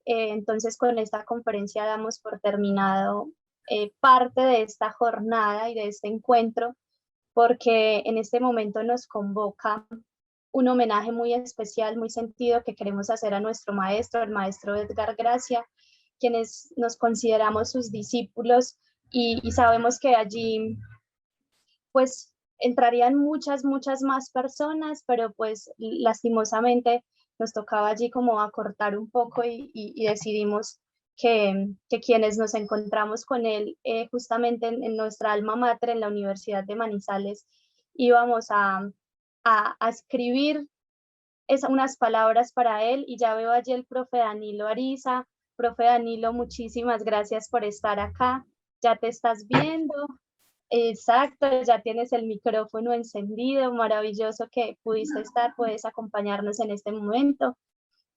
Entonces con esta conferencia damos por terminado parte de esta jornada y de este encuentro, porque en este momento nos convoca un homenaje muy especial, muy sentido que queremos hacer a nuestro maestro, el maestro Edgar Gracia, quienes nos consideramos sus discípulos y sabemos que allí pues entrarían muchas más personas, pero pues lastimosamente nos tocaba allí como acortar un poco y decidimos que quienes nos encontramos con él justamente en nuestra alma mater, en la Universidad de Manizales, íbamos a escribir unas palabras para él, y ya veo allí el profe Danilo Ariza. Profe Danilo, muchísimas gracias por estar acá, ya te estás viendo. Exacto, ya tienes el micrófono encendido, maravilloso que pudiste estar, puedes acompañarnos en este momento.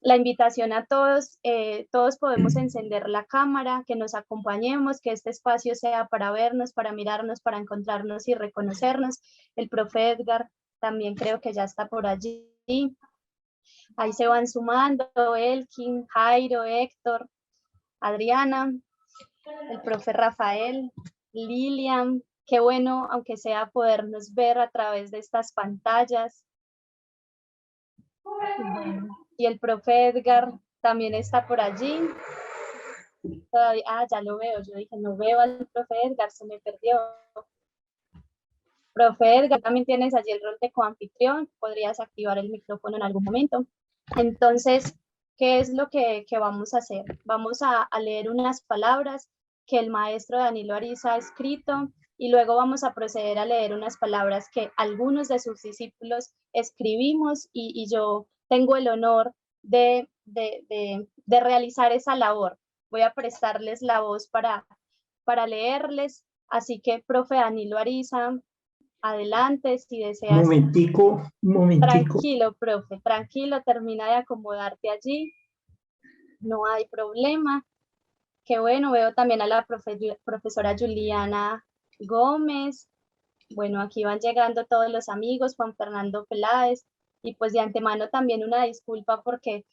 La invitación a todos, todos podemos encender la cámara, que nos acompañemos, que este espacio sea para vernos, para mirarnos, para encontrarnos y reconocernos. El profe Edgar también creo que ya está por allí. Ahí se van sumando Elkin, Jairo, Héctor, Adriana, el profe Rafael, Lilian. Qué bueno, aunque sea podernos ver a través de estas pantallas. Y el profe Edgar también está por allí. Todavía, ya lo veo. Yo dije, no veo al profe Edgar, se me perdió. Profe Edgar, también tienes allí el rol de coanfitrión. Podrías activar el micrófono en algún momento. Entonces, ¿qué es lo que vamos a hacer? Vamos a leer unas palabras que el maestro Danilo Ariza ha escrito, y luego vamos a proceder a leer unas palabras que algunos de sus discípulos escribimos, y yo tengo el honor de realizar esa labor. Voy a prestarles la voz para leerles, así que, profe Danilo Ariza, adelante, si deseas. Un momentico. Tranquilo, profe, tranquilo, termina de acomodarte allí, no hay problema. Qué bueno, veo también a la profesora Juliana Gómez. Bueno, aquí van llegando todos los amigos, Juan Fernando Peláez, y pues de antemano también una disculpa porque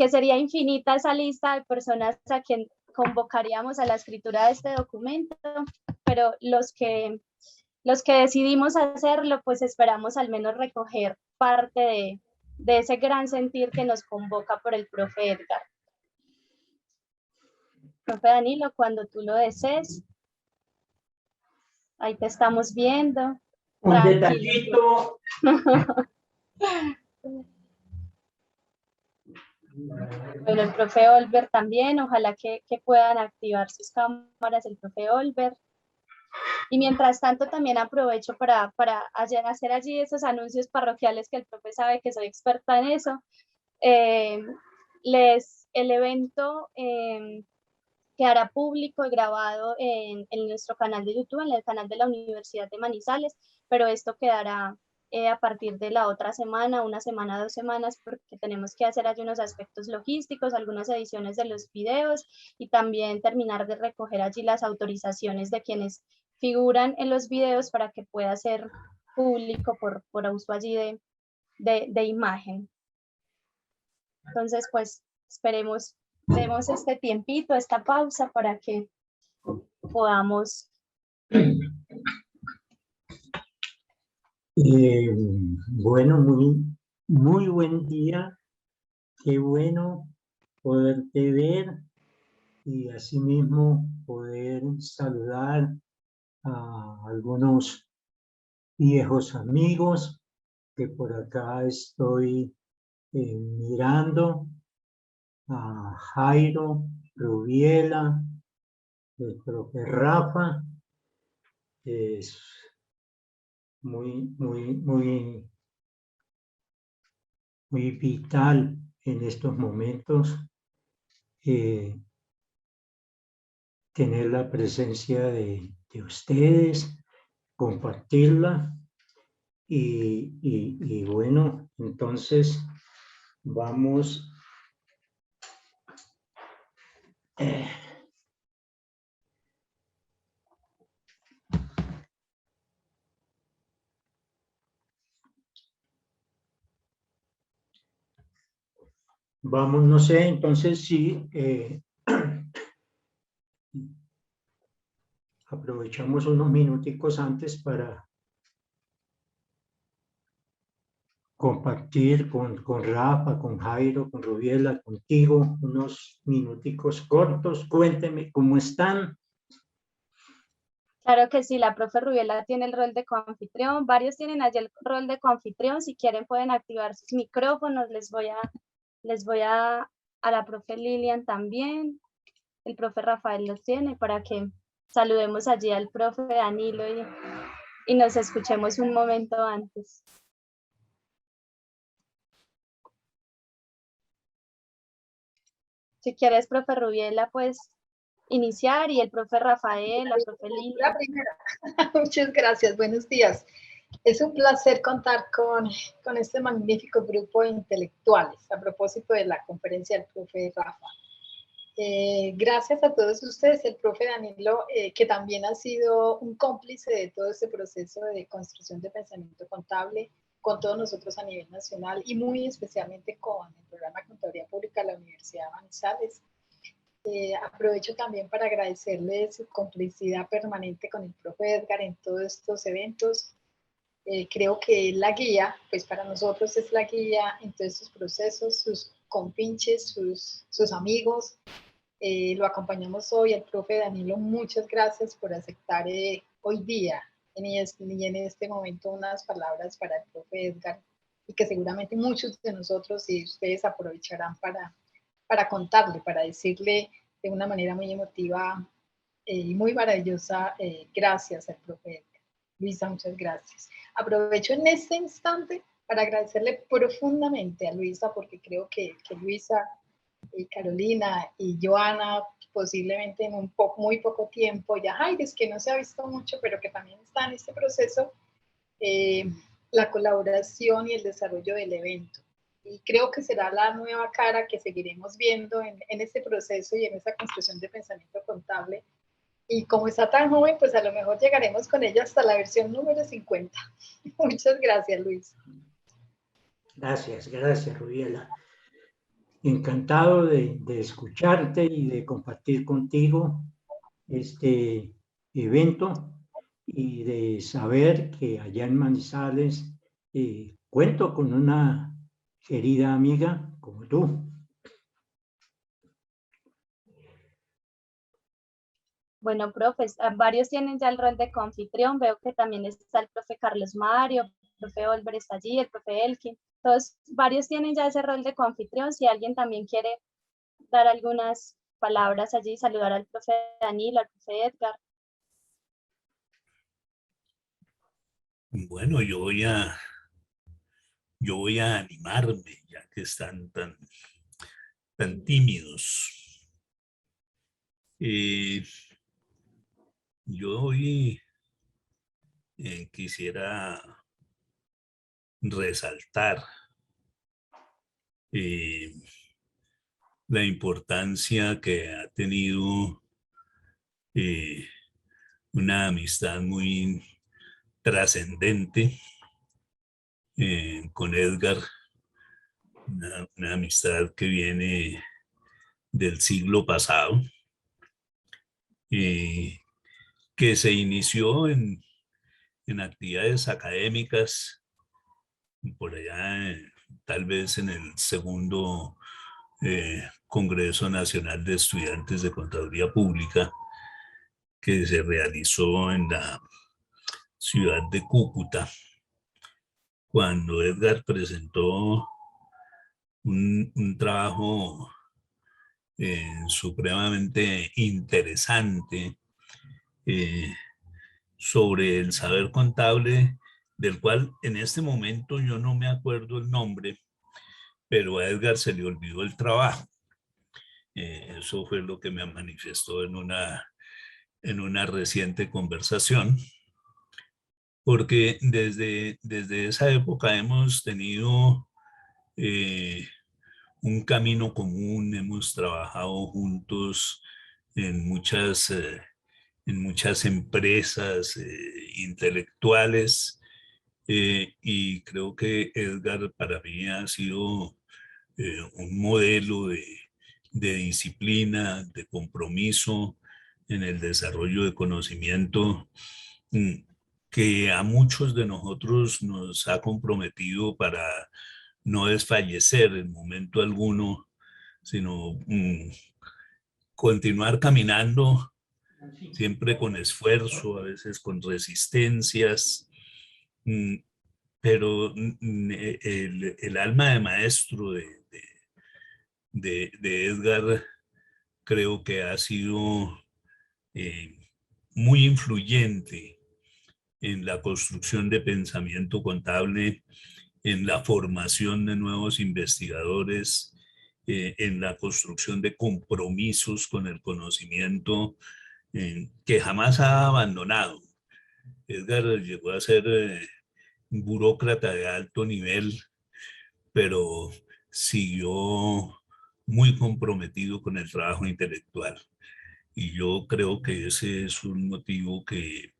sería infinita esa lista de personas a quien convocaríamos a la escritura de este documento, pero los que decidimos hacerlo, pues esperamos al menos recoger parte de ese gran sentir que nos convoca por el profe Edgar. Profe Danilo, cuando tú lo desees, ahí te estamos viendo. Un detallito. Bueno, el profe Olver también, ojalá que puedan activar sus cámaras, el profe Olver. Y mientras tanto también aprovecho para hacer allí esos anuncios parroquiales que el profe sabe que soy experta en eso. El evento quedará público y grabado en nuestro canal de YouTube, en el canal de la Universidad de Manizales, pero esto quedará a partir de la otra semana, una semana, 2 semanas, porque tenemos que hacer allí unos aspectos logísticos, algunas ediciones de los videos, y también terminar de recoger allí las autorizaciones de quienes figuran en los videos para que pueda ser público por uso allí de imagen. Entonces, pues, demos este tiempito, esta pausa para que podamos. Bueno, muy buen día. Qué bueno poderte ver y asimismo poder saludar a algunos viejos amigos que por acá estoy mirando, a Jairo, Rubiela, el profe Rafa. Es muy vital en estos momentos tener la presencia de ustedes, compartirla y bueno, entonces vamos Vamos, no sé, entonces sí, aprovechamos unos minuticos antes para compartir con Rafa, con Jairo, con Rubiela, contigo, unos minuticos cortos. Cuénteme cómo están. Claro que sí, la profe Rubiela tiene el rol de coanfitrión, varios tienen allí el rol de coanfitrión, si quieren pueden activar sus micrófonos, a la profe Lilian también, el profe Rafael los tiene para que saludemos allí al profe Danilo y nos escuchemos un momento antes. Si quieres, profe Rubiela, pues iniciar y el profe Rafael, la profe Lilian. La primera. Muchas gracias, buenos días. Es un placer contar con este magnífico grupo de intelectuales a propósito de la conferencia del profe Rafa. Gracias a todos ustedes, el profe Danilo, que también ha sido un cómplice de todo este proceso de construcción de pensamiento contable con todos nosotros a nivel nacional y muy especialmente con el programa de Contaduría Pública de la Universidad de Manizales. Aprovecho también para agradecerle su complicidad permanente con el profe Edgar en todos estos eventos. Creo que la guía, pues para nosotros es la guía en todos estos procesos, sus compinches, sus amigos. Lo acompañamos hoy, el profe Danilo, muchas gracias por aceptar hoy día y en este momento unas palabras para el profe Edgar y que seguramente muchos de nosotros y ustedes aprovecharán para contarle, para decirle de una manera muy emotiva y muy maravillosa, gracias al profe Edgar. Luisa, muchas gracias. Aprovecho en este instante para agradecerle profundamente a Luisa, porque creo que Luisa y Carolina y Joana, posiblemente en muy poco tiempo, ya Jaides, que no se ha visto mucho, pero que también está en este proceso, la colaboración y el desarrollo del evento. Y creo que será la nueva cara que seguiremos viendo en este proceso y en esa construcción de pensamiento contable. Y como está tan joven, pues a lo mejor llegaremos con ella hasta la versión número 50. Muchas gracias, Luis. Gracias, gracias, Rubiela. Encantado de escucharte y de compartir contigo este evento y de saber que allá en Manizales cuento con una querida amiga como tú. Bueno, profes, varios tienen ya el rol de coanfitrión, veo que también está el profe Carlos Mario, el profe Olver está allí, el profe Elkin, todos, varios tienen ya ese rol de coanfitrión, si alguien también quiere dar algunas palabras allí, saludar al profe Danilo, al profe Edgar. Bueno, yo voy a animarme, ya que están tan tímidos. Yo hoy quisiera resaltar la importancia que ha tenido una amistad muy trascendente con Edgar, una amistad que viene del siglo pasado, que se inició en actividades académicas, por allá tal vez en el segundo Congreso Nacional de Estudiantes de Contaduría Pública, que se realizó en la ciudad de Cúcuta, cuando Edgar presentó un trabajo supremamente interesante sobre el saber contable, del cual en este momento yo no me acuerdo el nombre, pero a Edgar se le olvidó el trabajo. Eso fue lo que me manifestó en una reciente conversación, porque desde esa época hemos tenido un camino común, hemos trabajado juntos en muchas empresas intelectuales, y creo que Edgar para mí ha sido un modelo de disciplina, de compromiso en el desarrollo de conocimiento que a muchos de nosotros nos ha comprometido para no desfallecer en momento alguno, sino continuar caminando siempre con esfuerzo, a veces con resistencias, pero el alma de maestro de Edgar creo que ha sido muy influyente en la construcción de pensamiento contable, en la formación de nuevos investigadores, en la construcción de compromisos con el conocimiento que jamás ha abandonado. Edgar llegó a ser un burócrata de alto nivel, pero siguió muy comprometido con el trabajo intelectual. Y yo creo que ese es un motivo que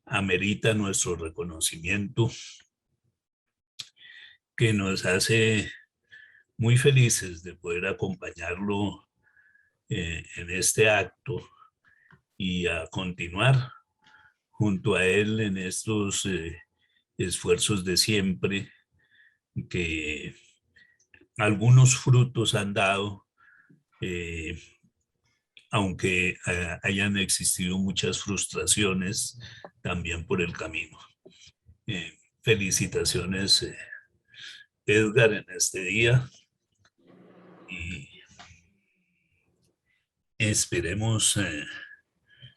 amerita nuestro reconocimiento, que nos hace muy felices de poder acompañarlo en este acto y a continuar junto a él en estos esfuerzos de siempre que algunos frutos han dado, aunque hayan existido muchas frustraciones también por el camino. Felicitaciones, Edgar, en este día y esperemos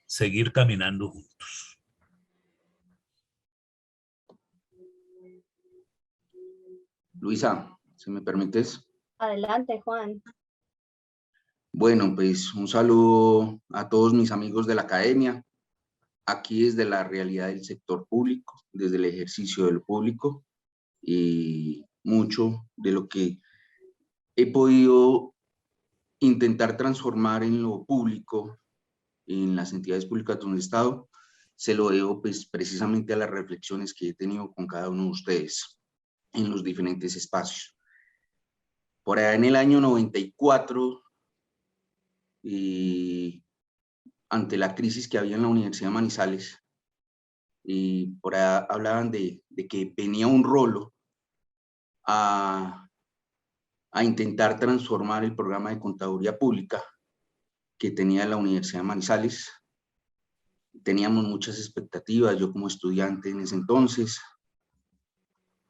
seguir caminando juntos. Luisa, si me permites. Adelante, Juan. Bueno, pues un saludo a todos mis amigos de la academia, aquí desde la realidad del sector público, desde el ejercicio de lo público, y mucho de lo que he podido intentar transformar en lo público, en las entidades públicas donde he estado, se lo debo pues precisamente a las reflexiones que he tenido con cada uno de ustedes en los diferentes espacios. Por allá en el año 94, ante la crisis que había en la Universidad de Manizales, y por allá hablaban de que venía un rolo a intentar transformar el programa de contaduría pública que tenía la Universidad de Manizales. Teníamos muchas expectativas, yo como estudiante en ese entonces,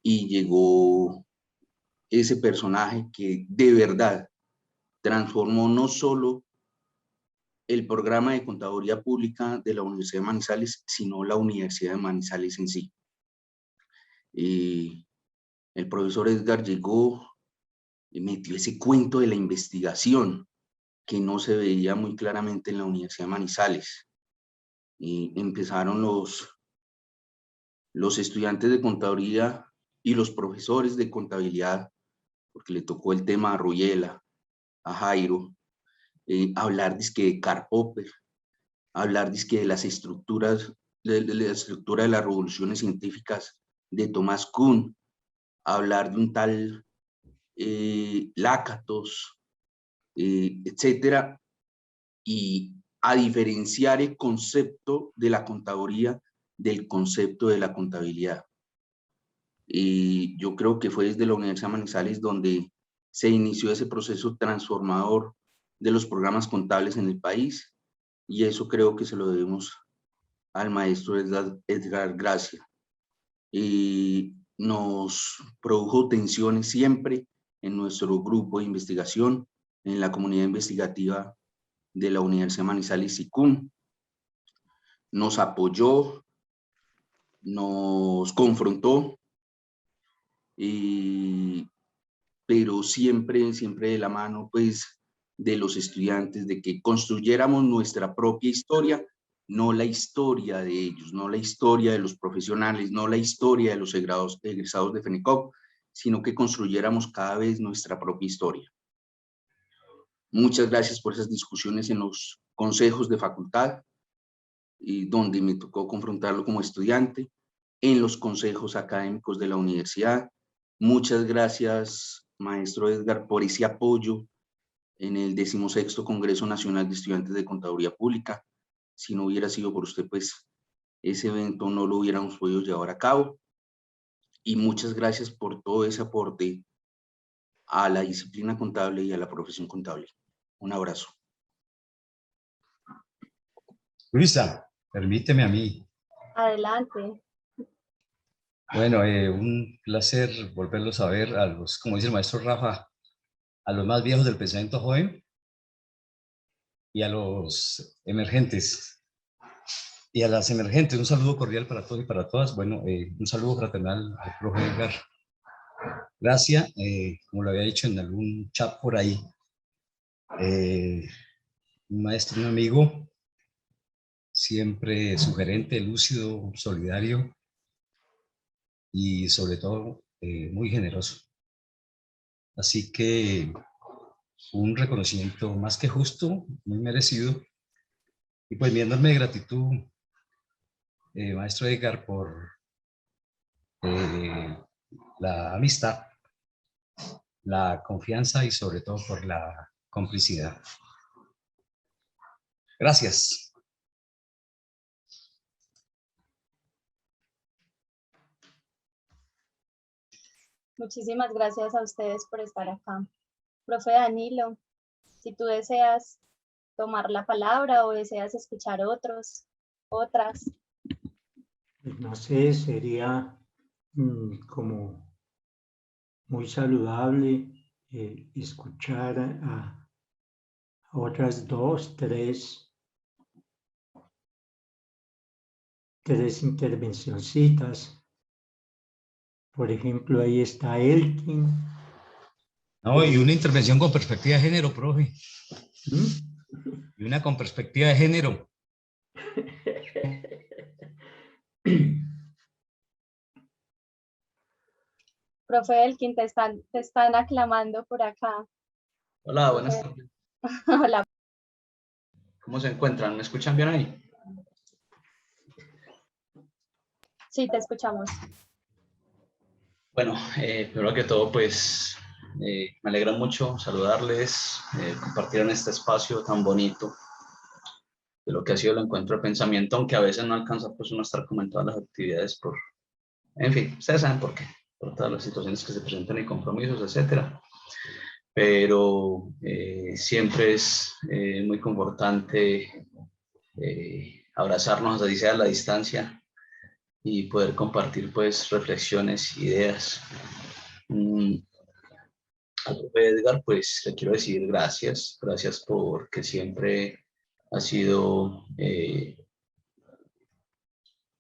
y llegó ese personaje que de verdad transformó no solo el programa de contaduría pública de la Universidad de Manizales, sino la Universidad de Manizales en sí. Y el profesor Edgar llegó y metió ese cuento de la investigación que no se veía muy claramente en la Universidad de Manizales. Y empezaron los estudiantes de contaduría y los profesores de contabilidad, porque le tocó el tema a Ruyela, a Jairo, hablar de Karl Popper, hablar de las estructuras, de la estructura de las revoluciones científicas de Thomas Kuhn, hablar de un tal Lakatos, etcétera, y a diferenciar el concepto de la contaduría del concepto de la contabilidad. Y yo creo que fue desde la Universidad de Manizales donde se inició ese proceso transformador de los programas contables en el país, y eso creo que se lo debemos al maestro Edgar Gracia. Y nos produjo tensiones siempre en nuestro grupo de investigación, en la comunidad investigativa de la Universidad de Manizales SICUM. Nos apoyó, nos confrontó, pero siempre de la mano pues de los estudiantes, de que construyéramos nuestra propia historia, no la historia de ellos, no la historia de los profesionales, no la historia de los egresados de FENICOP, sino que construyéramos cada vez nuestra propia historia. Muchas gracias por esas discusiones en los consejos de facultad, y donde me tocó confrontarlo como estudiante, en los consejos académicos de la universidad. Muchas gracias maestro Edgar, por ese apoyo en el 16º Congreso Nacional de Estudiantes de Contaduría Pública. Si no hubiera sido por usted, pues ese evento no lo hubiéramos podido llevar a cabo. Y muchas gracias por todo ese aporte a la disciplina contable y a la profesión contable. Un abrazo. Luisa, permíteme a mí. Adelante. Bueno, un placer volverlos a ver a los, como dice el maestro Rafa, a los más viejos del pensamiento joven y a los emergentes. Y a las emergentes, un saludo cordial para todos y para todas. Bueno, un saludo fraternal al profe Edgar Gracia, como lo había dicho en algún chat por ahí. Un maestro, un amigo, siempre sugerente, lúcido, solidario y sobre todo muy generoso. Así que un reconocimiento más que justo, muy merecido. Y pues mi enorme gratitud, maestro Edgar, por la amistad, la confianza y sobre todo por la complicidad. Gracias. Muchísimas gracias a ustedes por estar acá. Profe Danilo, si tú deseas tomar la palabra o deseas escuchar otras. No sé, sería como muy saludable escuchar a otras dos, tres intervencioncitas. Por ejemplo, ahí está Elkin. No, y una intervención con perspectiva de género, profe. Y una con perspectiva de género. Profe Elkin, te están aclamando por acá. Hola, buenas tardes. Hola. ¿Cómo se encuentran? ¿Me escuchan bien ahí? Sí, te escuchamos. Bueno, primero que todo, pues me alegra mucho saludarles, compartir en este espacio tan bonito de lo que ha sido el encuentro de pensamiento, aunque a veces no alcanza pues uno a estar comentando las actividades en fin, ustedes saben por qué, por todas las situaciones que se presentan y compromisos, etcétera. Pero siempre es muy confortante abrazarnos, así sea a la distancia, y poder compartir pues reflexiones, ideas. Al profe Edgar, pues le quiero decir gracias porque siempre ha sido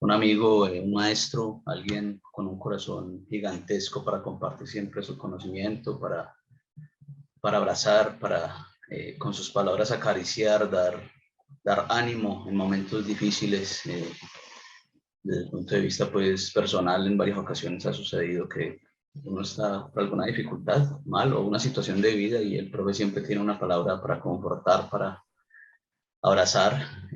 un amigo, un maestro, alguien con un corazón gigantesco para compartir siempre su conocimiento, para abrazar, para con sus palabras acariciar, dar ánimo en momentos difíciles. Desde el punto de vista pues personal, en varias ocasiones ha sucedido que uno está por alguna dificultad, mal o una situación de vida, y el profe siempre tiene una palabra para confortar, para abrazar,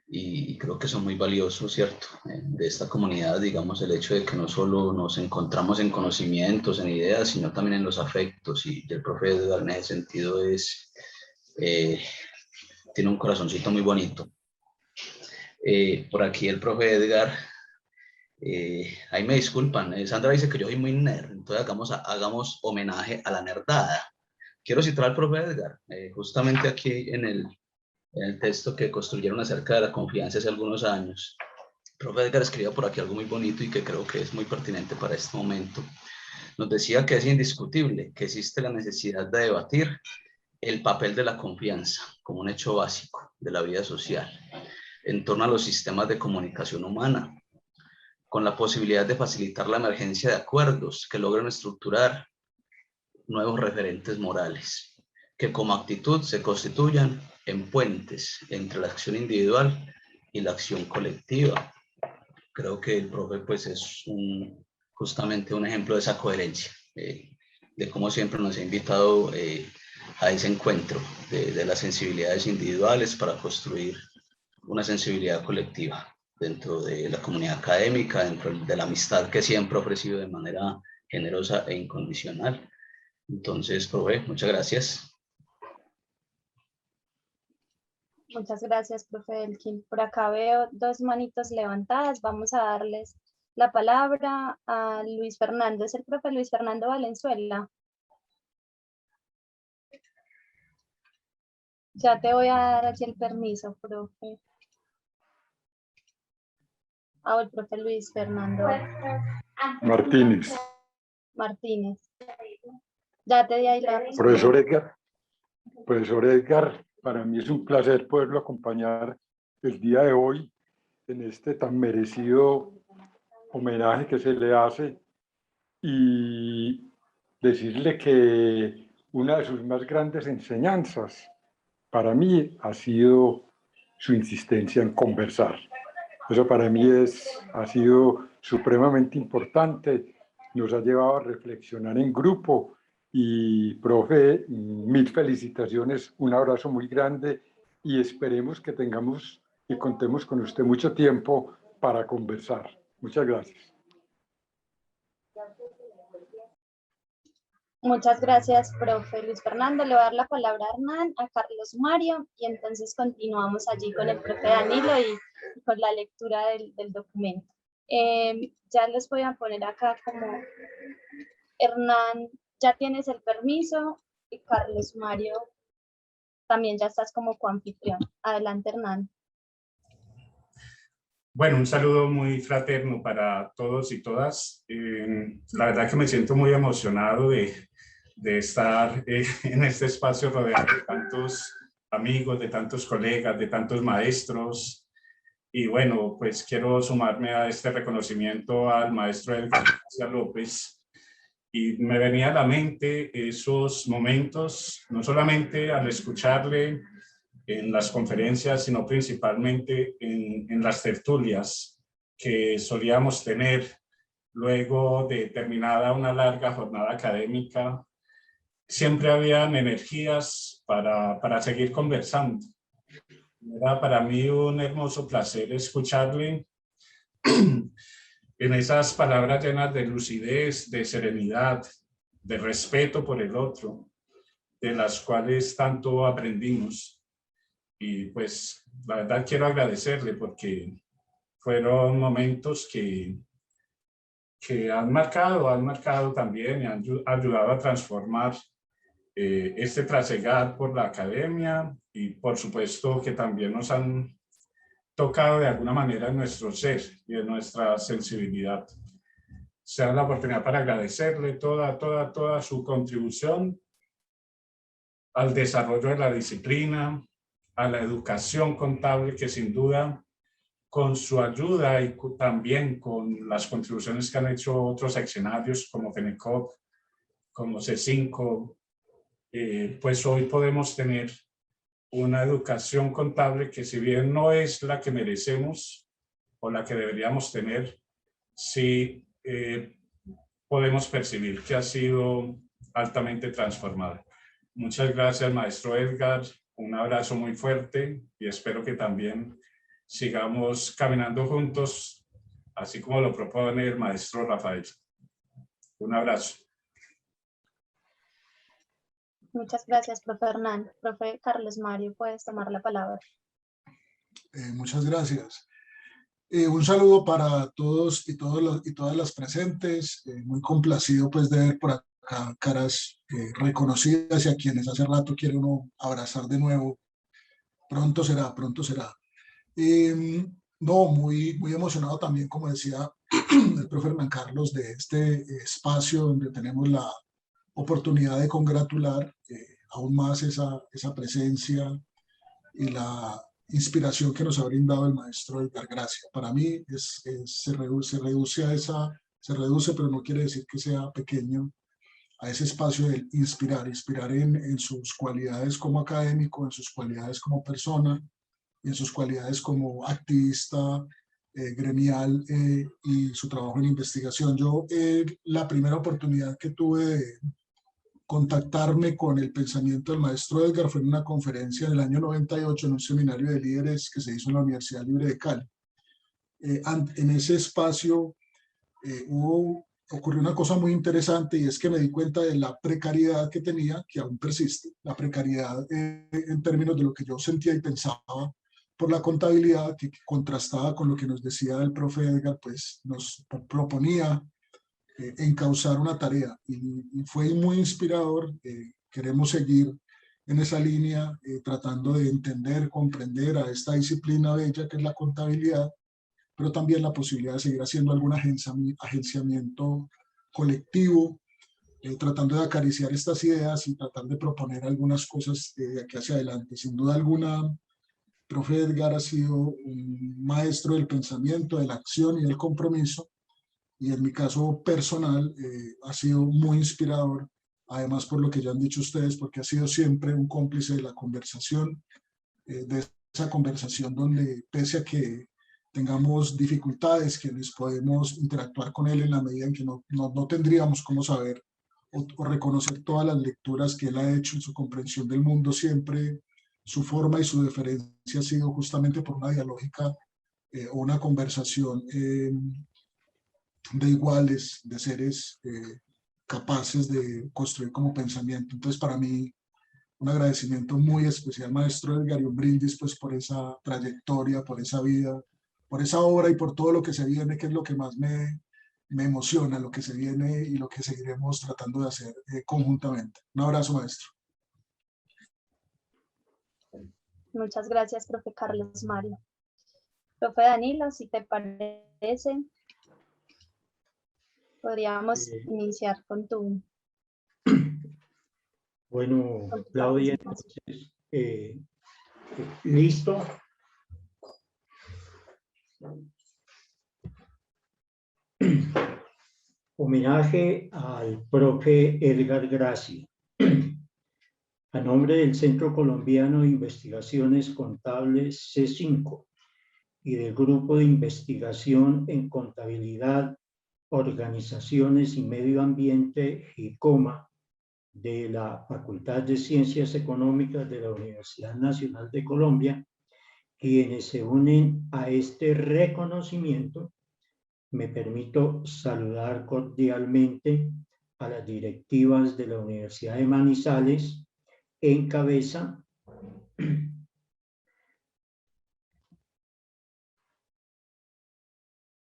y creo que son muy valiosos, ¿cierto? De esta comunidad, digamos, el hecho de que no solo nos encontramos en conocimientos, en ideas, sino también en los afectos, y el profe Edgar en ese sentido tiene un corazoncito muy bonito. Por aquí el profe Edgar, ahí me disculpan, Sandra dice que yo soy muy nerd, entonces hagamos homenaje a la nerdada. Quiero citar al profe Edgar, justamente aquí en el texto que construyeron acerca de la confianza hace algunos años. El profe Edgar escribía por aquí algo muy bonito y que creo que es muy pertinente para este momento. Nos decía que es indiscutible que existe la necesidad de debatir el papel de la confianza como un hecho básico de la vida social en torno a los sistemas de comunicación humana, con la posibilidad de facilitar la emergencia de acuerdos que logren estructurar nuevos referentes morales, que como actitud se constituyan en puentes entre la acción individual y la acción colectiva. Creo que el profe pues es justamente un ejemplo de esa coherencia, de cómo siempre nos ha invitado a ese encuentro de las sensibilidades individuales para construir una sensibilidad colectiva dentro de la comunidad académica, dentro de la amistad que siempre ha ofrecido de manera generosa e incondicional. Entonces, profe, muchas gracias. Muchas gracias, profe Elkin. Por acá veo dos manitos levantadas. Vamos a darles la palabra a Luis Fernando. Es el profe Luis Fernando Valenzuela. Ya te voy a dar aquí el permiso, profe. Ah, el profe Luis Fernando Martínez. Martínez. Ya te di ahí la Profesor Edgar, para mí es un placer poderlo acompañar el día de hoy en este tan merecido homenaje que se le hace y decirle que una de sus más grandes enseñanzas para mí ha sido su insistencia en conversar. Eso para mí ha sido supremamente importante, nos ha llevado a reflexionar en grupo y, profe, mil felicitaciones, un abrazo muy grande y esperemos que tengamos y contemos con usted mucho tiempo para conversar. Muchas gracias. Muchas gracias, profe Luis Fernando. Le voy a dar la palabra a Hernán, a Carlos Mario, y entonces continuamos allí con el profe Danilo y con la lectura del documento. Ya les voy a poner acá como Hernán, ya tienes el permiso, y Carlos Mario, también ya estás como coanfitrión. Adelante, Hernán. Bueno, un saludo muy fraterno para todos y todas. La verdad que me siento muy emocionado de estar en este espacio rodeado de tantos amigos, de tantos colegas, de tantos maestros. Y bueno, pues quiero sumarme a este reconocimiento al maestro Edgar García López. Y me venía a la mente esos momentos, no solamente al escucharle en las conferencias, sino principalmente en las tertulias que solíamos tener luego de terminada una larga jornada académica. Siempre habían energías para seguir conversando. Era para mí un hermoso placer escucharle en esas palabras llenas de lucidez, de serenidad, de respeto por el otro, de las cuales tanto aprendimos. Y pues la verdad quiero agradecerle porque fueron momentos que han marcado también y han ayudado a transformar este trasegar por la academia y por supuesto que también nos han tocado de alguna manera en nuestro ser y en nuestra sensibilidad. Se da la oportunidad para agradecerle toda su contribución al desarrollo de la disciplina, a la educación contable, que sin duda con su ayuda y también con las contribuciones que han hecho otros seccionarios como FENECOP, como C5, pues hoy podemos tener una educación contable que, si bien no es la que merecemos o la que deberíamos tener, sí podemos percibir que ha sido altamente transformada. Muchas gracias, maestro Edgar. Un abrazo muy fuerte y espero que también sigamos caminando juntos, así como lo propone el maestro Rafael. Un abrazo. Muchas gracias, profe Hernán. Profe Carlos Mario, puedes tomar la palabra. Muchas gracias. Un saludo para todos y todas las presentes. Muy complacido pues de ver por acá caras reconocidas y a quienes hace rato quiere uno abrazar de nuevo. Pronto será, pronto será. No, muy emocionado también, como decía el profe Hernán Carlos, de este espacio donde tenemos la oportunidad de congratular aún más esa presencia y la inspiración que nos ha brindado el maestro Edgar Gracia. Para mí se reduce, pero no quiere decir que sea pequeño, a ese espacio de inspirar en sus cualidades como académico, en sus cualidades como persona, en sus cualidades como activista gremial y su trabajo en investigación. Yo la primera oportunidad que tuve de contactarme con el pensamiento del maestro Edgar fue en una conferencia en el año 98 en un seminario de líderes que se hizo en la Universidad Libre de Cali. En ese espacio hubo ocurrió una cosa muy interesante, y es que me di cuenta de la precariedad que tenía, que aún persiste, la precariedad en términos de lo que yo sentía y pensaba por la contabilidad, que contrastaba con lo que nos decía el profe Edgar, pues nos proponía encauzar una tarea, y fue muy inspirador. Queremos seguir en esa línea, tratando de entender, comprender a esta disciplina bella que es la contabilidad, pero también la posibilidad de seguir haciendo algún agenciamiento colectivo, tratando de acariciar estas ideas y tratar de proponer algunas cosas de aquí hacia adelante. Sin duda alguna, profe Edgar ha sido un maestro del pensamiento, de la acción y del compromiso, y en mi caso personal ha sido muy inspirador, además por lo que ya han dicho ustedes, porque ha sido siempre un cómplice de la conversación, de esa conversación donde, pese a que tengamos dificultades, que les podemos interactuar con él en la medida en que no tendríamos cómo saber o reconocer todas las lecturas que él ha hecho en su comprensión del mundo. Siempre su forma y su deferencia ha sido justamente por una dialógica o una conversación de iguales, de seres capaces de construir como pensamiento. Entonces, para mí, un agradecimiento muy especial, maestro Edgar, y un brindis pues por esa trayectoria, por esa vida, por esa obra y por todo lo que se viene, que es lo que más me emociona, lo que se viene y lo que seguiremos tratando de hacer conjuntamente. Un abrazo, maestro. Muchas gracias, profe Carlos Mario. Profe Danilo, si te parece, podríamos iniciar con tu... Bueno, Claudia, entonces, ¿listo? Homenaje al profe Edgar Gracia. A nombre del Centro Colombiano de Investigaciones Contables C5 y del Grupo de Investigación en Contabilidad, Organizaciones y Medio Ambiente, GICOMA, de la Facultad de Ciencias Económicas de la Universidad Nacional de Colombia, quienes se unen a este reconocimiento, me permito saludar cordialmente a las directivas de la Universidad de Manizales, en cabeza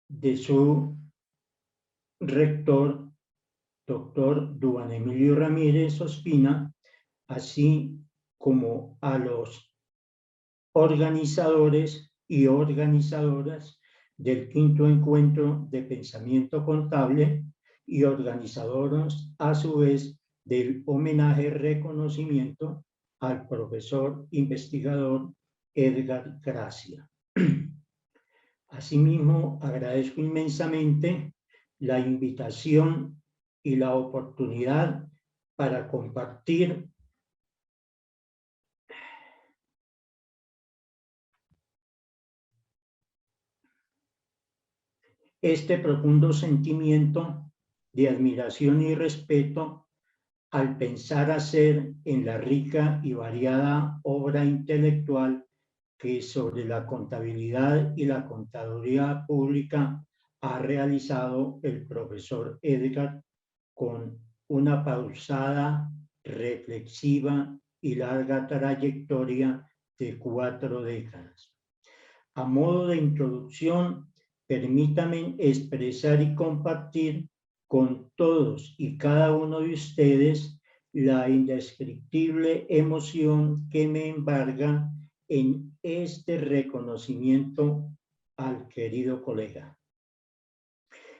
de su rector, doctor Duan Emilio Ramírez Ospina, así como a los organizadores y organizadoras del quinto encuentro de pensamiento contable y organizadoras a su vez del homenaje reconocimiento al profesor investigador Edgar Gracia. Asimismo, agradezco inmensamente la invitación y la oportunidad para compartir este profundo sentimiento de admiración y respeto al pensar hacer en la rica y variada obra intelectual que sobre la contabilidad y la contaduría pública ha realizado el profesor Edgar con una pausada, reflexiva y larga trayectoria de 4 décadas. A modo de introducción, permítanme expresar y compartir con todos y cada uno de ustedes la indescriptible emoción que me embarga en este reconocimiento al querido colega.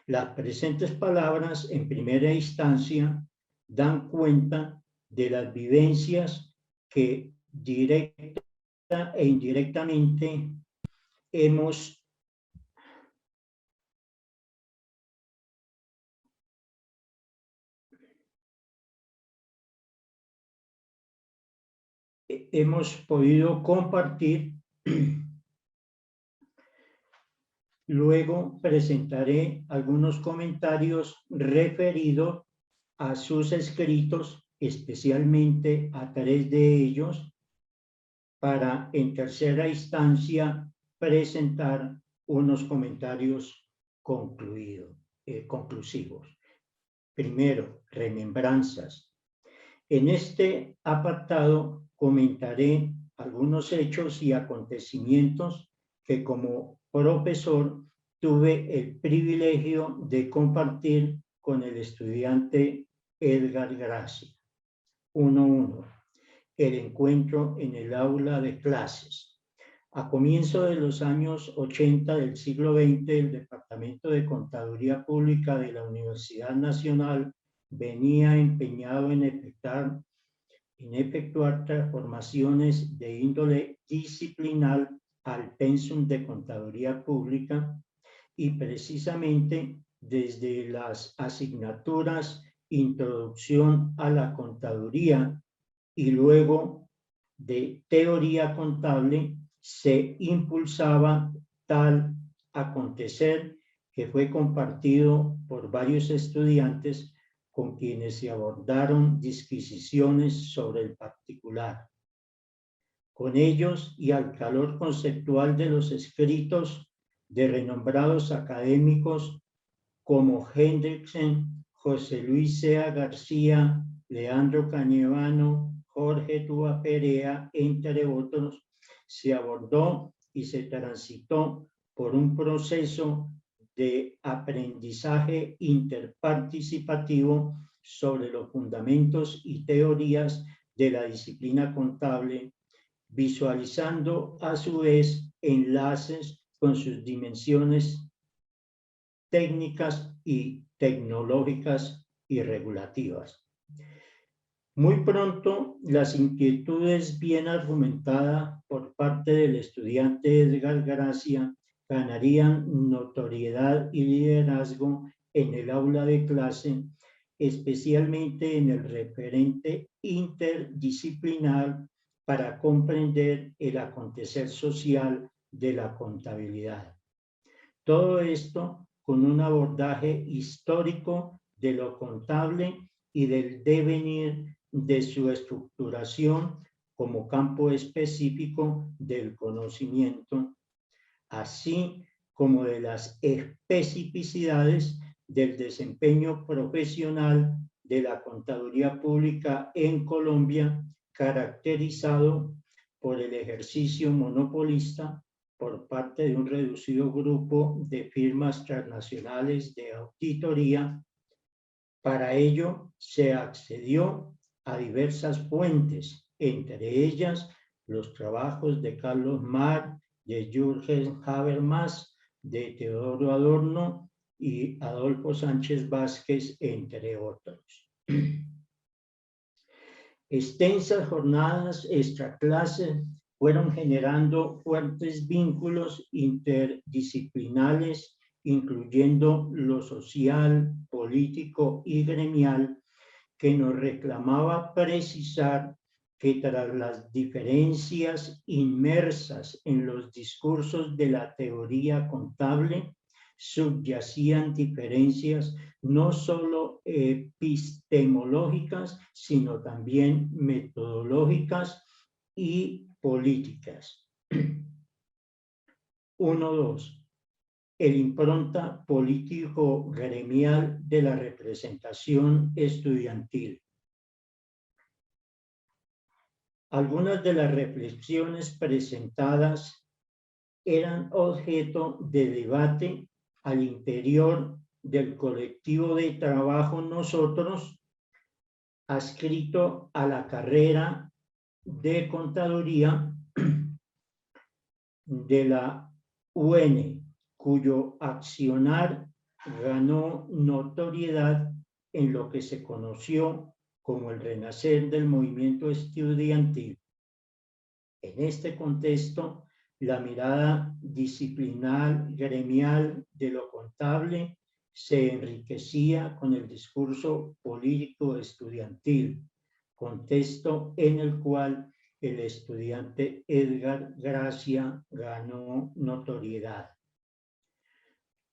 Las presentes palabras, en primera instancia, dan cuenta de las vivencias que directa e indirectamente hemos podido compartir. Luego presentaré algunos comentarios referidos a sus escritos, especialmente a 3 de ellos, para en tercera instancia presentar unos comentarios conclusivos. Primero, remembranzas. En este apartado comentaré algunos hechos y acontecimientos que como profesor tuve el privilegio de compartir con el estudiante Edgar Gracia. 1.1. El encuentro en el aula de clases. A comienzos de los años 80 del siglo XX, el Departamento de Contaduría Pública de la Universidad Nacional venía empeñado en efectuar transformaciones de índole disciplinar al pensum de Contaduría Pública y precisamente desde las asignaturas Introducción a la Contaduría y luego de Teoría Contable se impulsaba tal acontecer que fue compartido por varios estudiantes con quienes se abordaron disquisiciones sobre el particular. Con ellos y al calor conceptual de los escritos de renombrados académicos como Hendriksen, José Luis Sea García, Leandro Cañevano, Jorge Túa Perea, entre otros, se abordó y se transitó por un proceso de aprendizaje interparticipativo sobre los fundamentos y teorías de la disciplina contable, visualizando a su vez enlaces con sus dimensiones técnicas y tecnológicas y regulativas. Muy pronto, las inquietudes bien argumentadas por parte del estudiante Edgar Gracia ganarían notoriedad y liderazgo en el aula de clase, especialmente en el referente interdisciplinar para comprender el acontecer social de la contabilidad. Todo esto con un abordaje histórico de lo contable y del devenir de su estructuración como campo específico del conocimiento, así como de las especificidades del desempeño profesional de la contaduría pública en Colombia, caracterizado por el ejercicio monopolista por parte de un reducido grupo de firmas transnacionales de auditoría. Para ello se accedió a diversas fuentes, entre ellas los trabajos de Carlos Marr, de Jürgen Habermas, de Teodoro Adorno y Adolfo Sánchez Vázquez, entre otros. Extensas jornadas extraclase fueron generando fuertes vínculos interdisciplinares, incluyendo lo social, político y gremial, que nos reclamaba precisar que tras las diferencias inmersas en los discursos de la teoría contable, subyacían diferencias no solo epistemológicas, sino también metodológicas y políticas. 1.2. El impronta político-gremial de la representación estudiantil. Algunas de las reflexiones presentadas eran objeto de debate al interior del colectivo de trabajo Nosotros, adscrito a la carrera de contaduría de la UN, cuyo accionar ganó notoriedad en lo que se conoció como el renacer del movimiento estudiantil. En este contexto, la mirada disciplinar gremial de lo contable se enriquecía con el discurso político estudiantil, contexto en el cual el estudiante Edgar Gracia ganó notoriedad.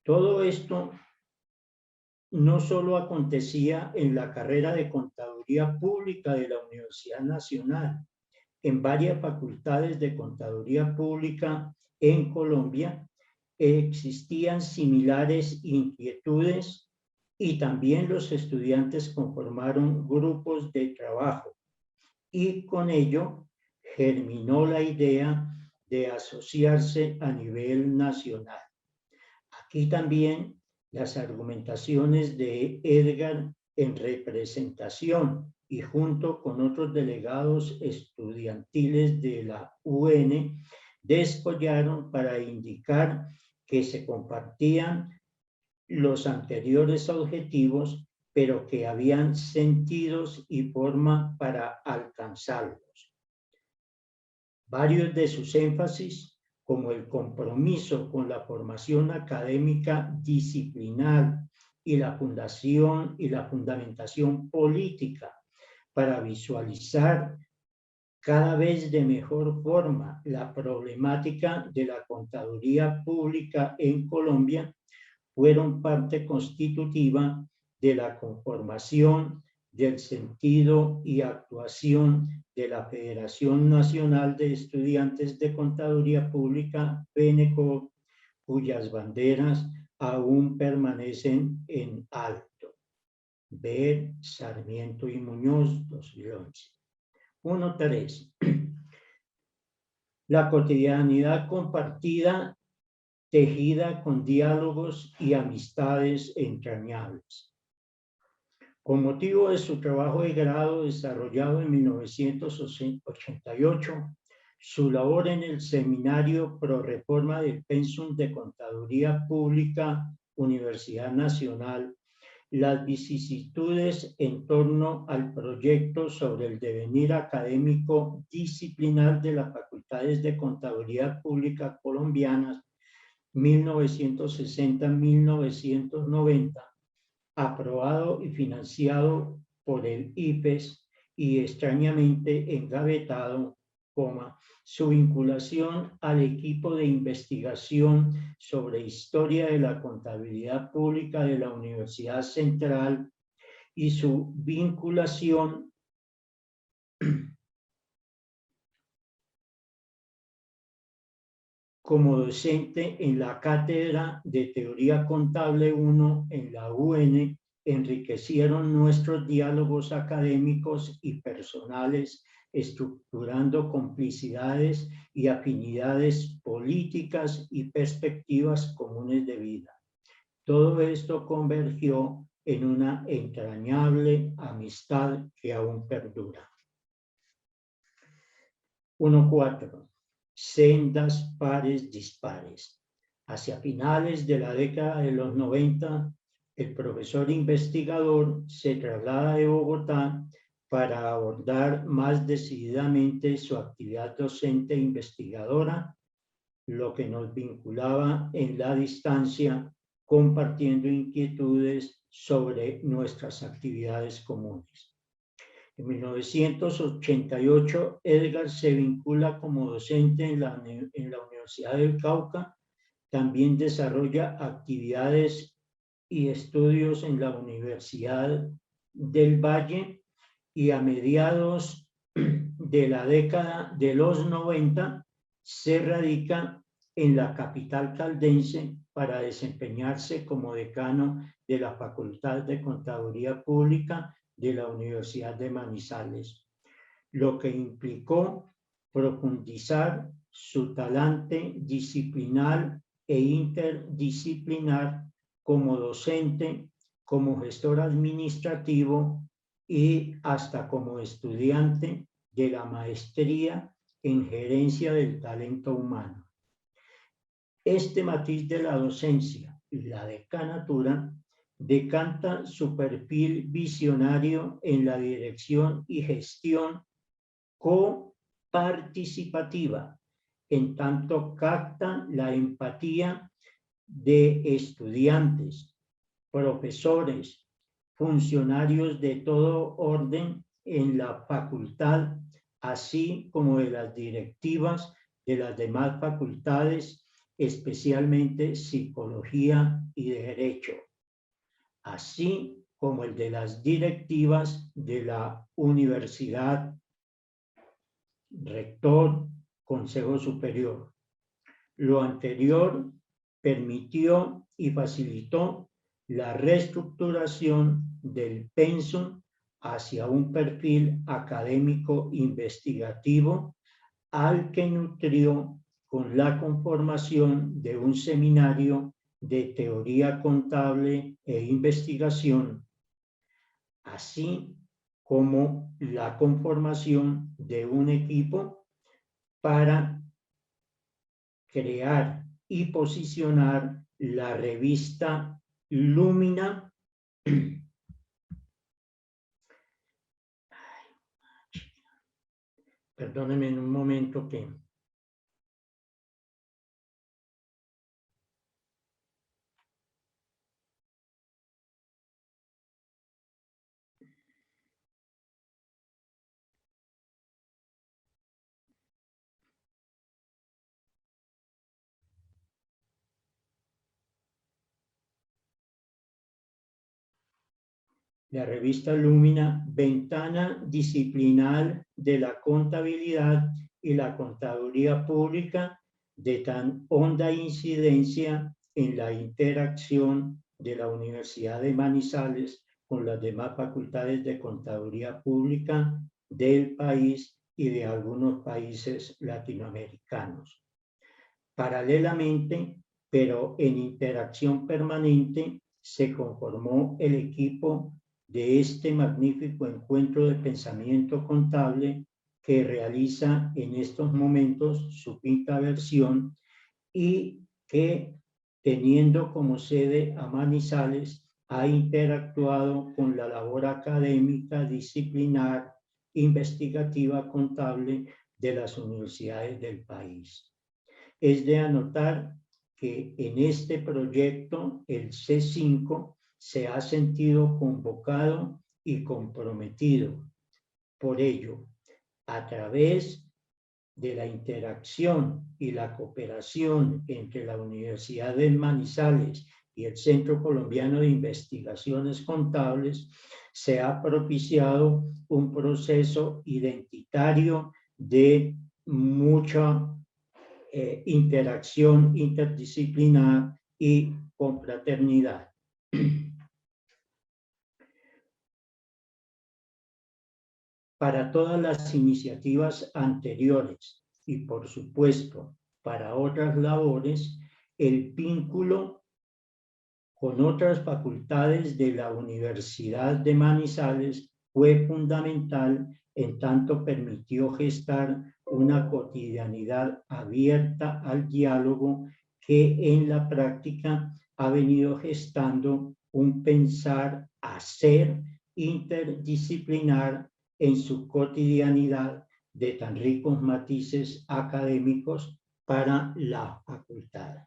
Todo esto no solo acontecía en la carrera de Contaduría Pública de la Universidad Nacional. En varias facultades de Contaduría Pública en Colombia existían similares inquietudes y también los estudiantes conformaron grupos de trabajo y con ello germinó la idea de asociarse a nivel nacional. Aquí también las argumentaciones de Edgar en representación y junto con otros delegados estudiantiles de la UN descollaron para indicar que se compartían los anteriores objetivos, pero que habían sentidos y forma para alcanzarlos. Varios de sus énfasis, como el compromiso con la formación académica disciplinar y la fundación y la fundamentación política para visualizar cada vez de mejor forma la problemática de la contaduría pública en Colombia, fueron parte constitutiva de la conformación del sentido y actuación de la Federación Nacional de Estudiantes de Contaduría Pública, FENECO, cuyas banderas aún permanecen en alto. Ver Sarmiento y Muñoz, 2011. 1.3. La cotidianidad compartida, tejida con diálogos y amistades entrañables. Con motivo de su trabajo de grado desarrollado en 1988, su labor en el Seminario Pro Reforma del Pensum de Contaduría Pública, Universidad Nacional, las vicisitudes en torno al proyecto sobre el devenir académico disciplinar de las facultades de Contaduría Pública colombianas, 1960-1990, aprobado y financiado por el IPES y extrañamente engavetado, su vinculación al equipo de investigación sobre historia de la contabilidad pública de la Universidad Central y su vinculación como docente en la Cátedra de Teoría Contable 1 en la UN, enriquecieron nuestros diálogos académicos y personales, estructurando complicidades y afinidades políticas y perspectivas comunes de vida. Todo esto convergió en una entrañable amistad que aún perdura. 1.4. Sendas pares dispares. Hacia finales de la década de los 90, el profesor investigador se traslada de Bogotá para abordar más decididamente su actividad docente e investigadora, lo que nos vinculaba en la distancia, compartiendo inquietudes sobre nuestras actividades comunes. En 1988, Edgar se vincula como docente en la Universidad del Cauca. También desarrolla actividades y estudios en la Universidad del Valle y a mediados de la década de los 90 se radica en la capital caldense para desempeñarse como decano de la Facultad de Contaduría Pública de la Universidad de Manizales, lo que implicó profundizar su talante disciplinar e interdisciplinar como docente, como gestor administrativo y hasta como estudiante de la maestría en gerencia del talento humano. Este matiz de la docencia y la decanatura decanta su perfil visionario en la dirección y gestión coparticipativa, en tanto capta la empatía de estudiantes, profesores, funcionarios de todo orden en la facultad, así como de las directivas de las demás facultades, especialmente Psicología y Derecho, así como el de las directivas de la universidad, rector, consejo superior. Lo anterior permitió y facilitó la reestructuración del pensum hacia un perfil académico investigativo al que nutrió con la conformación de un seminario de teoría contable e investigación, así como la conformación de un equipo para crear y posicionar la revista Lumina. Perdónenme en un momento que... La revista Lumina, ventana disciplinar de la contabilidad y la contaduría pública de tan honda incidencia en la interacción de la Universidad de Manizales con las demás facultades de contaduría pública del país y de algunos países latinoamericanos. Paralelamente, pero en interacción permanente, se conformó el equipo de este magnífico encuentro de pensamiento contable que realiza en estos momentos su quinta versión y que, teniendo como sede a Manizales, ha interactuado con la labor académica, disciplinar, investigativa, contable de las universidades del país. Es de anotar que en este proyecto el C5 se ha sentido convocado y comprometido. Por ello, a través de la interacción y la cooperación entre la Universidad de Manizales y el Centro Colombiano de Investigaciones Contables, se ha propiciado un proceso identitario de mucha interacción interdisciplinar y confraternidad. Para todas las iniciativas anteriores y, por supuesto, para otras labores, el vínculo con otras facultades de la Universidad de Manizales fue fundamental, en tanto permitió gestar una cotidianidad abierta al diálogo que en la práctica ha venido gestando un pensar, hacer interdisciplinar en su cotidianidad de tan ricos matices académicos para la facultad.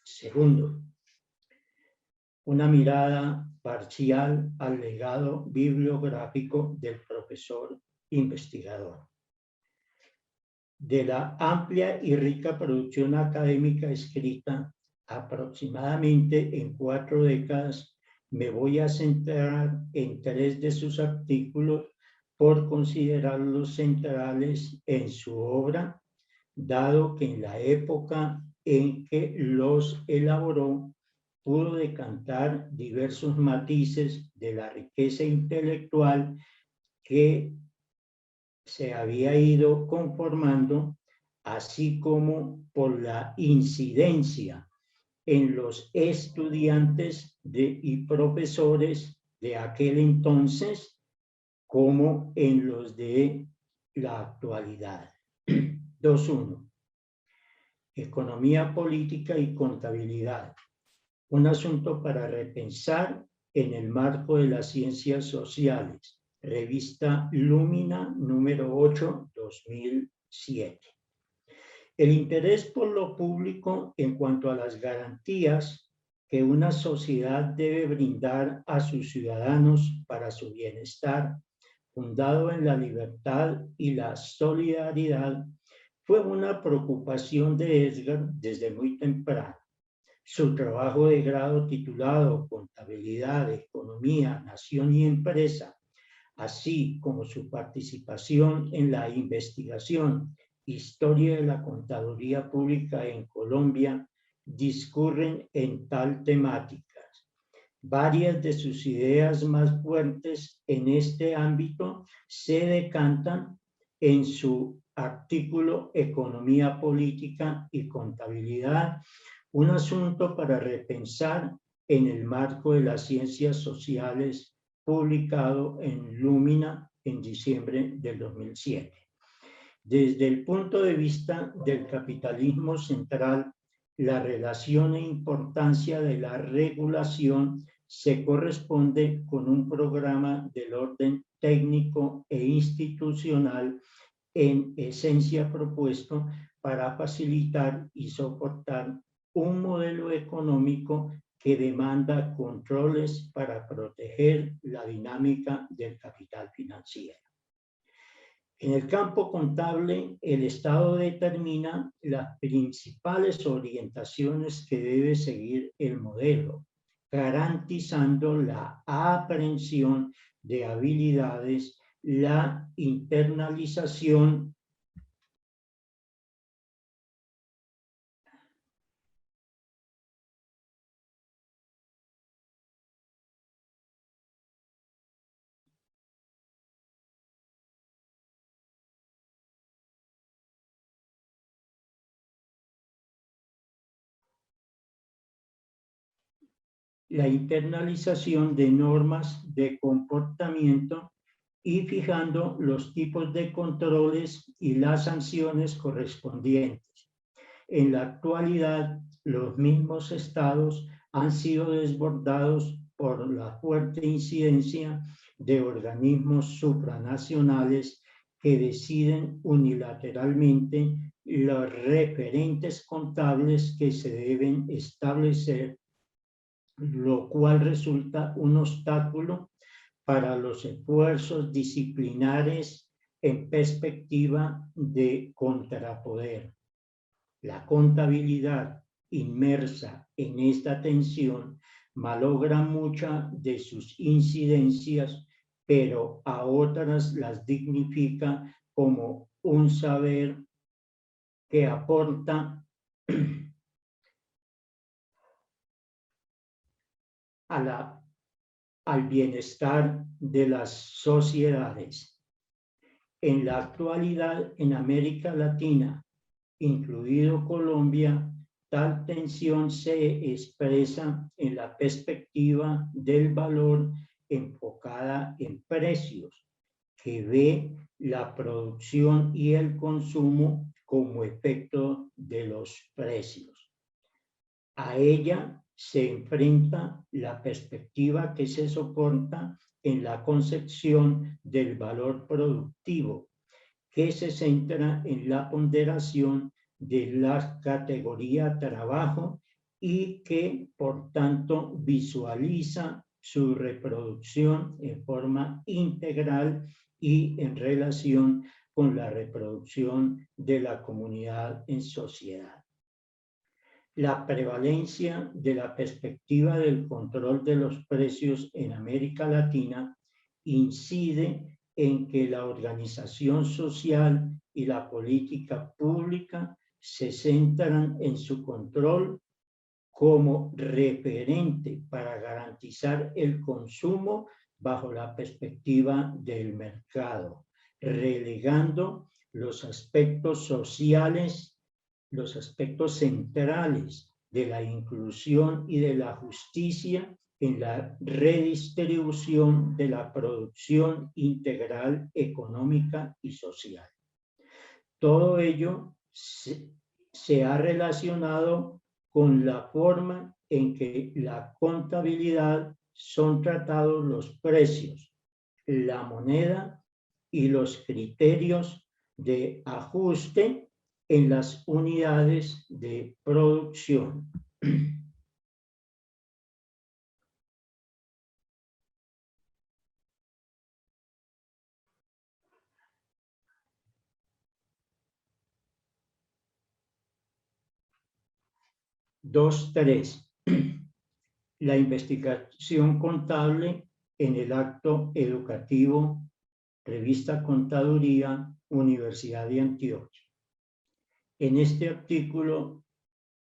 Segundo, una mirada parcial al legado bibliográfico del profesor investigador. De la amplia y rica producción académica escrita, aproximadamente en 4 décadas, me voy a centrar en 3 de sus artículos por considerarlos centrales en su obra, dado que en la época en que los elaboró pudo decantar diversos matices de la riqueza intelectual que se había ido conformando, así como por la incidencia en los estudiantes y profesores de aquel entonces, como en los de la actualidad. 2.1. Economía política y contabilidad. Un asunto para repensar en el marco de las ciencias sociales. Revista Lumina, número 8, 2007. El interés por lo público en cuanto a las garantías que una sociedad debe brindar a sus ciudadanos para su bienestar, fundado en la libertad y la solidaridad, fue una preocupación de Edgar desde muy temprano. Su trabajo de grado titulado Contabilidad, Economía, Nación y Empresa, así como su participación en la investigación Historia de la Contaduría Pública en Colombia, discurren en tal temáticas. Varias de sus ideas más fuertes en este ámbito se decantan en su artículo Economía Política y Contabilidad, un asunto para repensar en el marco de las ciencias sociales, publicado en Lumina en diciembre del 2007. Desde el punto de vista del capitalismo central, la relación e importancia de la regulación se corresponde con un programa del orden técnico e institucional en esencia propuesto para facilitar y soportar un modelo económico que demanda controles para proteger la dinámica del capital financiero. En el campo contable, el Estado determina las principales orientaciones que debe seguir el modelo, garantizando la aprehensión de habilidades, la internalización de normas de comportamiento y fijando los tipos de controles y las sanciones correspondientes. En la actualidad, los mismos estados han sido desbordados por la fuerte incidencia de organismos supranacionales que deciden unilateralmente los referentes contables que se deben establecer, lo cual resulta un obstáculo para los esfuerzos disciplinares en perspectiva de contrapoder. La contabilidad inmersa en esta tensión malogra muchas de sus incidencias, pero a otras las dignifica como un saber que aporta al bienestar de las sociedades. En la actualidad, en América Latina, incluido Colombia, tal tensión se expresa en la perspectiva del valor enfocada en precios, que ve la producción y el consumo como efecto de los precios. A ella se enfrenta la perspectiva que se soporta en la concepción del valor productivo, que se centra en la ponderación de la categoría trabajo y que, por tanto, visualiza su reproducción en forma integral y en relación con la reproducción de la comunidad en sociedad. La prevalencia de la perspectiva del control de los precios en América Latina incide en que la organización social y la política pública se centran en su control como referente para garantizar el consumo bajo la perspectiva del mercado, relegando los aspectos sociales, los aspectos centrales de la inclusión y de la justicia en la redistribución de la producción integral económica y social. Todo ello se ha relacionado con la forma en que la contabilidad son tratados los precios, la moneda y los criterios de ajuste en las unidades de producción. Dos, tres. La investigación contable en el acto educativo, revista Contaduría, Universidad de Antioquia. En este artículo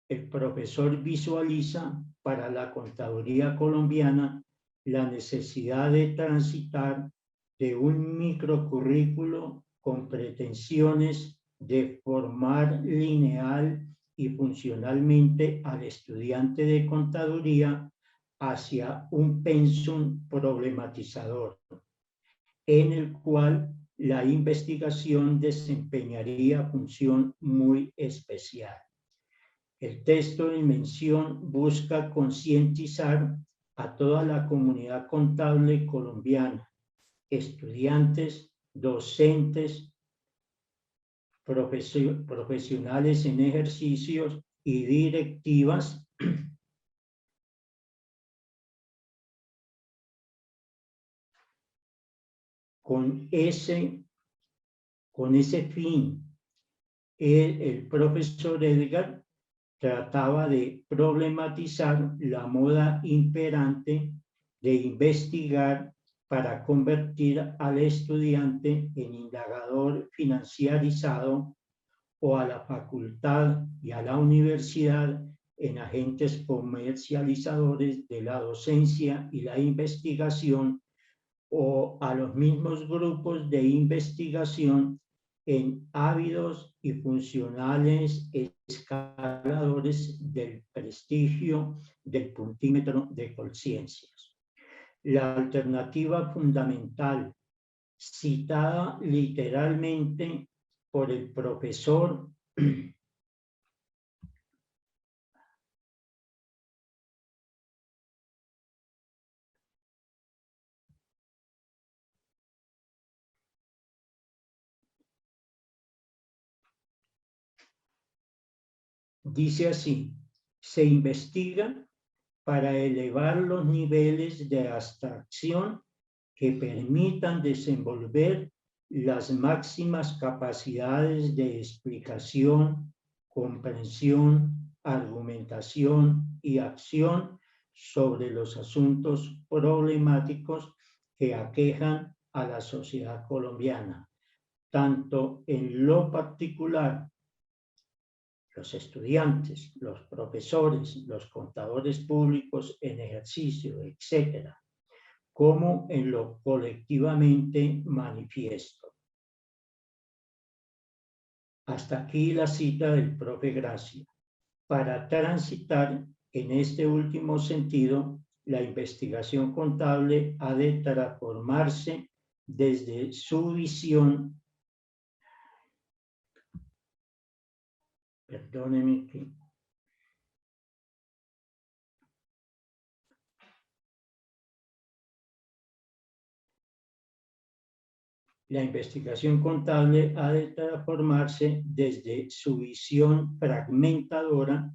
el profesor visualiza para la contaduría colombiana la necesidad de transitar de un microcurrículo con pretensiones de formar lineal y funcionalmente al estudiante de contaduría hacia un pensum problematizador, en el cual la investigación desempeñaría función muy especial. El texto en mención busca concientizar a toda la comunidad contable colombiana, estudiantes, docentes, profesionales en ejercicios y directivas con ese fin. El profesor Edgar trataba de problematizar la moda imperante de investigar para convertir al estudiante en indagador financiarizado o a la facultad y a la universidad en agentes comercializadores de la docencia y la investigación, o a los mismos grupos de investigación en ávidos y funcionales escaladores del prestigio del puntímetro de conciencias. La alternativa fundamental, citada literalmente por el profesor dice así: se investiga para elevar los niveles de abstracción que permitan desenvolver las máximas capacidades de explicación, comprensión, argumentación y acción sobre los asuntos problemáticos que aquejan a la sociedad colombiana, tanto en lo particular, los estudiantes, los profesores, los contadores públicos en ejercicio, etcétera, como en lo colectivamente manifiesto. Hasta aquí la cita del profe Gracia. Para transitar en este último sentido, la investigación contable ha de transformarse desde su visión. Perdónenme que... La investigación contable ha de transformarse desde su visión fragmentadora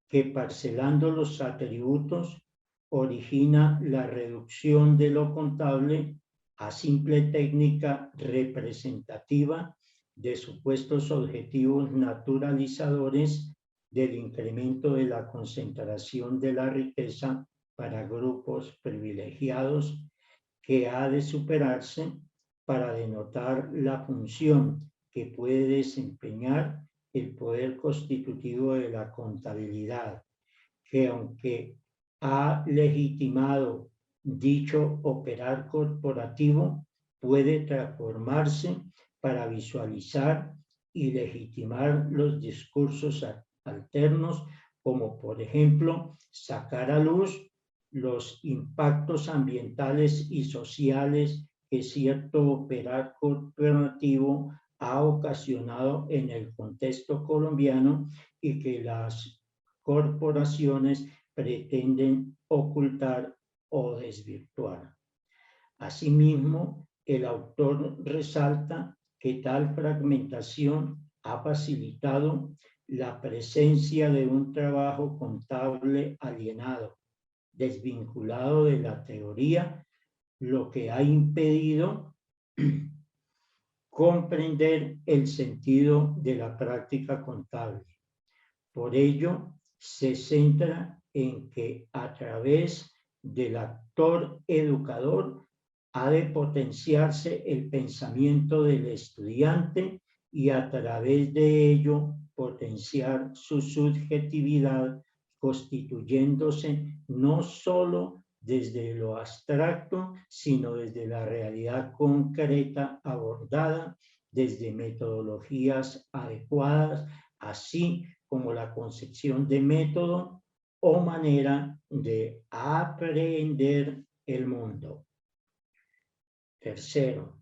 que, parcelando los atributos, origina la reducción de lo contable a simple técnica representativa de supuestos objetivos naturalizadores del incremento de la concentración de la riqueza para grupos privilegiados, que ha de superarse para denotar la función que puede desempeñar el poder constitutivo de la contabilidad, que aunque ha legitimado dicho operar corporativo, puede transformarse para visualizar y legitimar los discursos alternos, como por ejemplo sacar a luz los impactos ambientales y sociales que cierto operar corporativo ha ocasionado en el contexto colombiano y que las corporaciones pretenden ocultar o desvirtuar. Asimismo, el autor resalta que tal fragmentación ha facilitado la presencia de un trabajo contable alienado, desvinculado de la teoría, lo que ha impedido comprender el sentido de la práctica contable. Por ello, se centra en que a través del actor educador ha de potenciarse el pensamiento del estudiante y a través de ello potenciar su subjetividad, constituyéndose no solo desde lo abstracto, sino desde la realidad concreta abordada desde metodologías adecuadas, así como la concepción de método o manera de aprender el mundo. Tercero,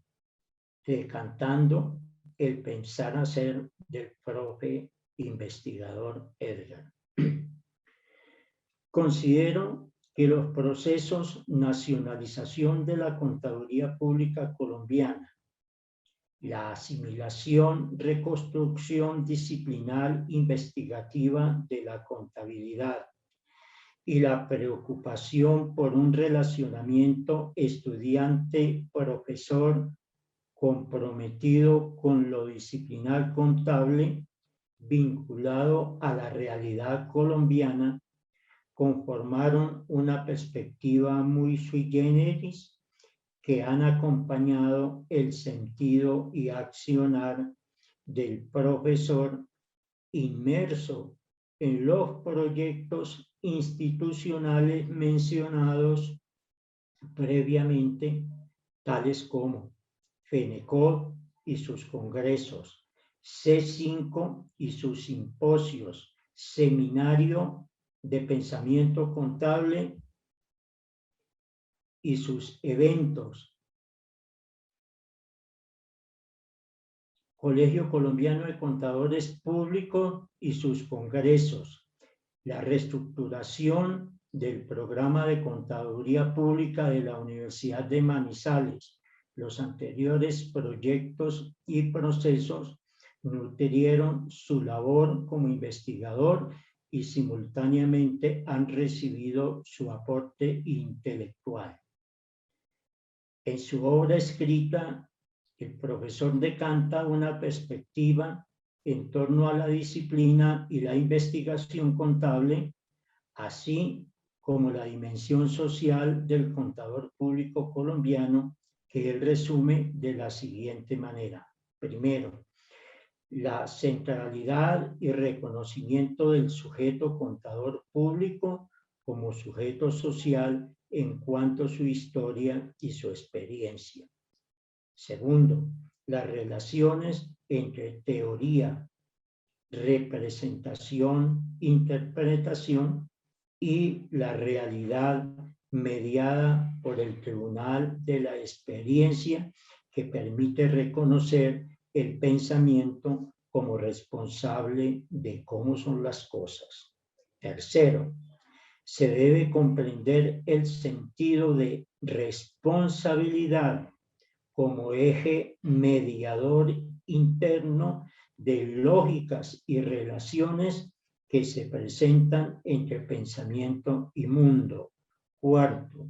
decantando el pensar hacer del profe investigador Edgar. Considero que los procesos nacionalización de la contaduría pública colombiana, la asimilación, reconstrucción disciplinar investigativa de la contabilidad y la preocupación por un relacionamiento estudiante-profesor comprometido con lo disciplinar contable vinculado a la realidad colombiana, conformaron una perspectiva muy sui generis que han acompañado el sentido y accionar del profesor inmerso en los proyectos institucionales mencionados previamente, tales como FENECOD y sus congresos, C5 y sus simposios, Seminario de Pensamiento Contable y sus eventos, Colegio Colombiano de Contadores Públicos y sus congresos, la reestructuración del programa de contaduría pública de la Universidad de Manizales. Los anteriores proyectos y procesos nutrieron su labor como investigador y simultáneamente han recibido su aporte intelectual. En su obra escrita, el profesor decanta una perspectiva en torno a la disciplina y la investigación contable, así como la dimensión social del contador público colombiano, que él resume de la siguiente manera. Primero, la centralidad y reconocimiento del sujeto contador público como sujeto social en cuanto a su historia y su experiencia. Segundo, las relaciones entre teoría, representación, interpretación y la realidad mediada por el Tribunal de la Experiencia que permite reconocer el pensamiento como responsable de cómo son las cosas. Tercero, se debe comprender el sentido de responsabilidad como eje mediador interno de lógicas y relaciones que se presentan entre pensamiento y mundo. Cuarto,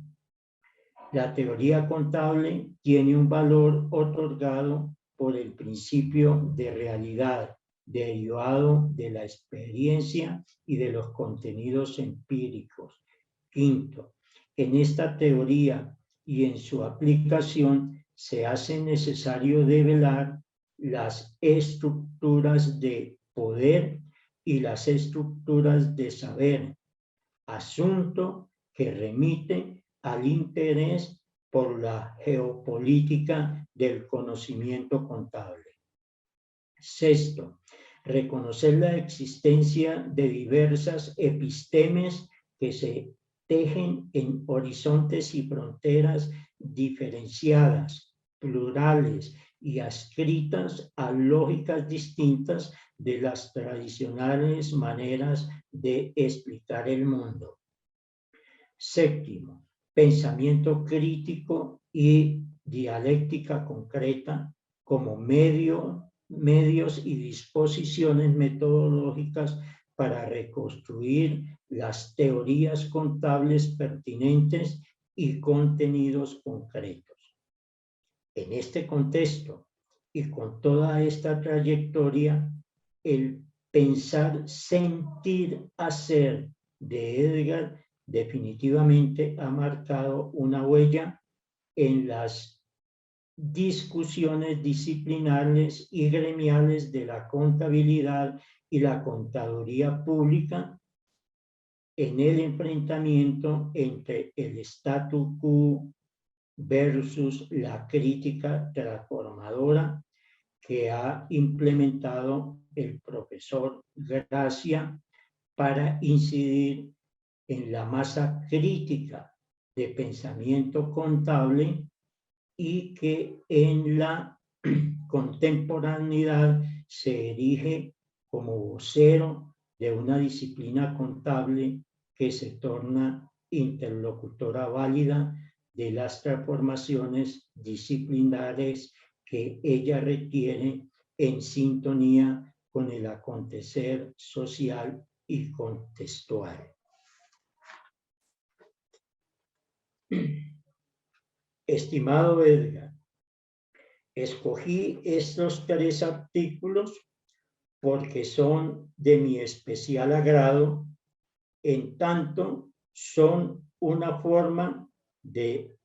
la teoría contable tiene un valor otorgado por el principio de realidad derivado de la experiencia y de los contenidos empíricos. Quinto, en esta teoría y en su aplicación se hace necesario develar las estructuras de poder y las estructuras de saber, asunto que remite al interés por la geopolítica del conocimiento contable. Sexto, reconocer la existencia de diversas epistemes que se tejen en horizontes y fronteras diferenciadas, plurales y adscritas a lógicas distintas de las tradicionales maneras de explicar el mundo. Séptimo, pensamiento crítico y dialéctica concreta como medios y disposiciones metodológicas para reconstruir las teorías contables pertinentes y contenidos concretos. En este contexto y con toda esta trayectoria, el pensar, sentir, hacer de Edgar definitivamente ha marcado una huella en las discusiones disciplinares y gremiales de la contabilidad y la contaduría pública en el enfrentamiento entre el statu quo versus la crítica transformadora que ha implementado el profesor Gracia para incidir en la masa crítica de pensamiento contable y que en la contemporaneidad se erige como vocero de una disciplina contable que se torna interlocutora válida de las transformaciones disciplinares que ella requiere en sintonía con el acontecer social y contextual. Estimado Edgar, escogí estos 3 artículos porque son de mi especial agrado, en tanto son una forma de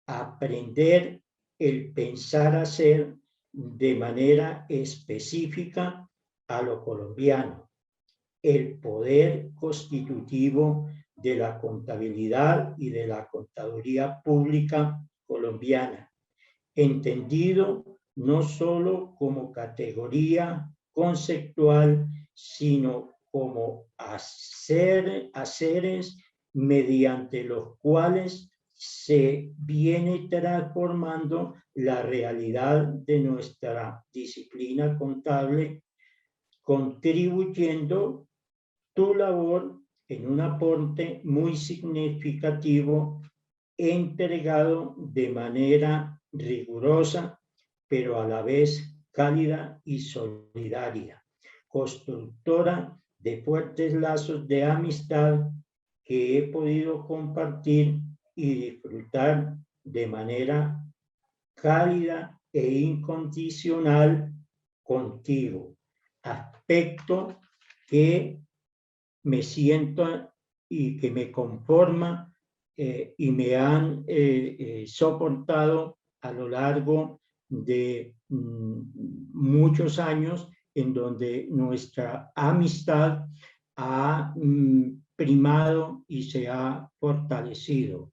aprender el pensar hacer de manera específica a lo colombiano, el poder constitutivo de la contabilidad y de la contaduría pública colombiana, entendido no solo como categoría conceptual, sino como haceres mediante los cuales se viene transformando la realidad de nuestra disciplina contable, contribuyendo tu labor en un aporte muy significativo, entregado de manera rigurosa, pero a la vez cálida y solidaria, constructora de fuertes lazos de amistad que he podido compartir y disfrutar de manera cálida e incondicional contigo, aspecto que me siento y que me conforma y me han soportado a lo largo de muchos años, en donde nuestra amistad ha primado y se ha fortalecido.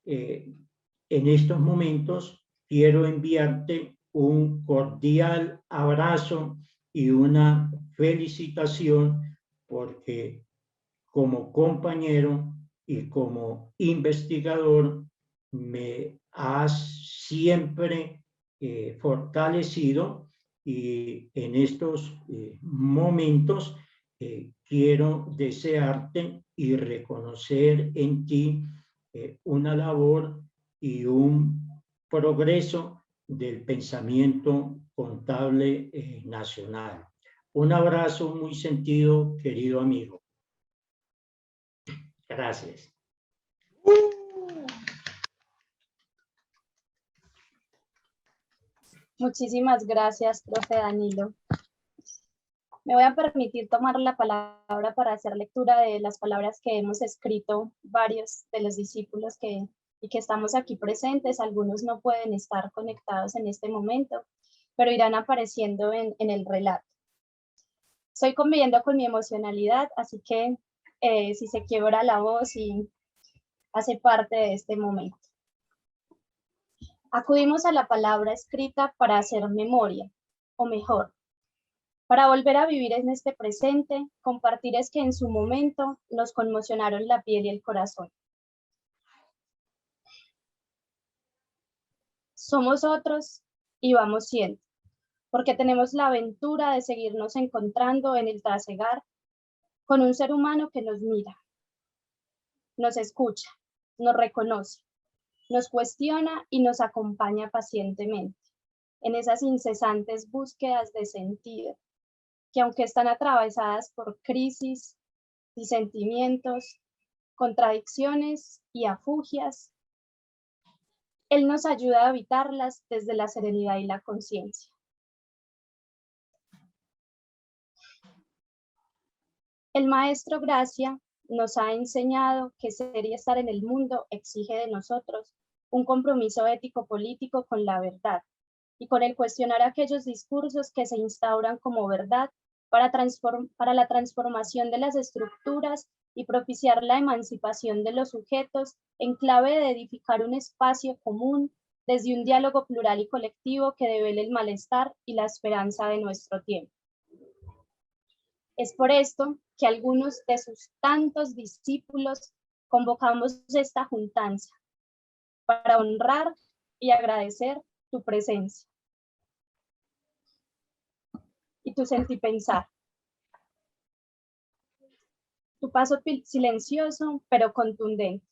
En estos momentos quiero enviarte un cordial abrazo y una felicitación, porque como compañero y como investigador me has siempre fortalecido, y en estos momentos quiero desearte y reconocer en ti una labor y un progreso del pensamiento contable nacional. Un abrazo muy sentido, querido amigo. Gracias. Muchísimas gracias, profe Danilo. Me voy a permitir tomar la palabra para hacer lectura de las palabras que hemos escrito varios de los discípulos que estamos aquí presentes. Algunos no pueden estar conectados en este momento, pero irán apareciendo en el relato. Estoy conviviendo con mi emocionalidad, así que si se quiebra la voz y hace parte de este momento. Acudimos a la palabra escrita para hacer memoria, o mejor, para volver a vivir en este presente, compartir es que en su momento nos conmocionaron la piel y el corazón. Somos otros y vamos siendo, porque tenemos la aventura de seguirnos encontrando en el trasegar con un ser humano que nos mira, nos escucha, nos reconoce, nos cuestiona y nos acompaña pacientemente en esas incesantes búsquedas de sentido, que aunque están atravesadas por crisis, disentimientos, contradicciones y afugias, Él nos ayuda a evitarlas desde la serenidad y la conciencia. El maestro Gracia nos ha enseñado que ser y estar en el mundo exige de nosotros un compromiso ético-político con la verdad y con el cuestionar aquellos discursos que se instauran como verdad para la transformación de las estructuras y propiciar la emancipación de los sujetos en clave de edificar un espacio común desde un diálogo plural y colectivo que devele el malestar y la esperanza de nuestro tiempo. Es por esto que algunos de sus tantos discípulos convocamos esta juntanza para honrar y agradecer tu presencia y tu sentir pensar. Tu paso silencioso pero contundente.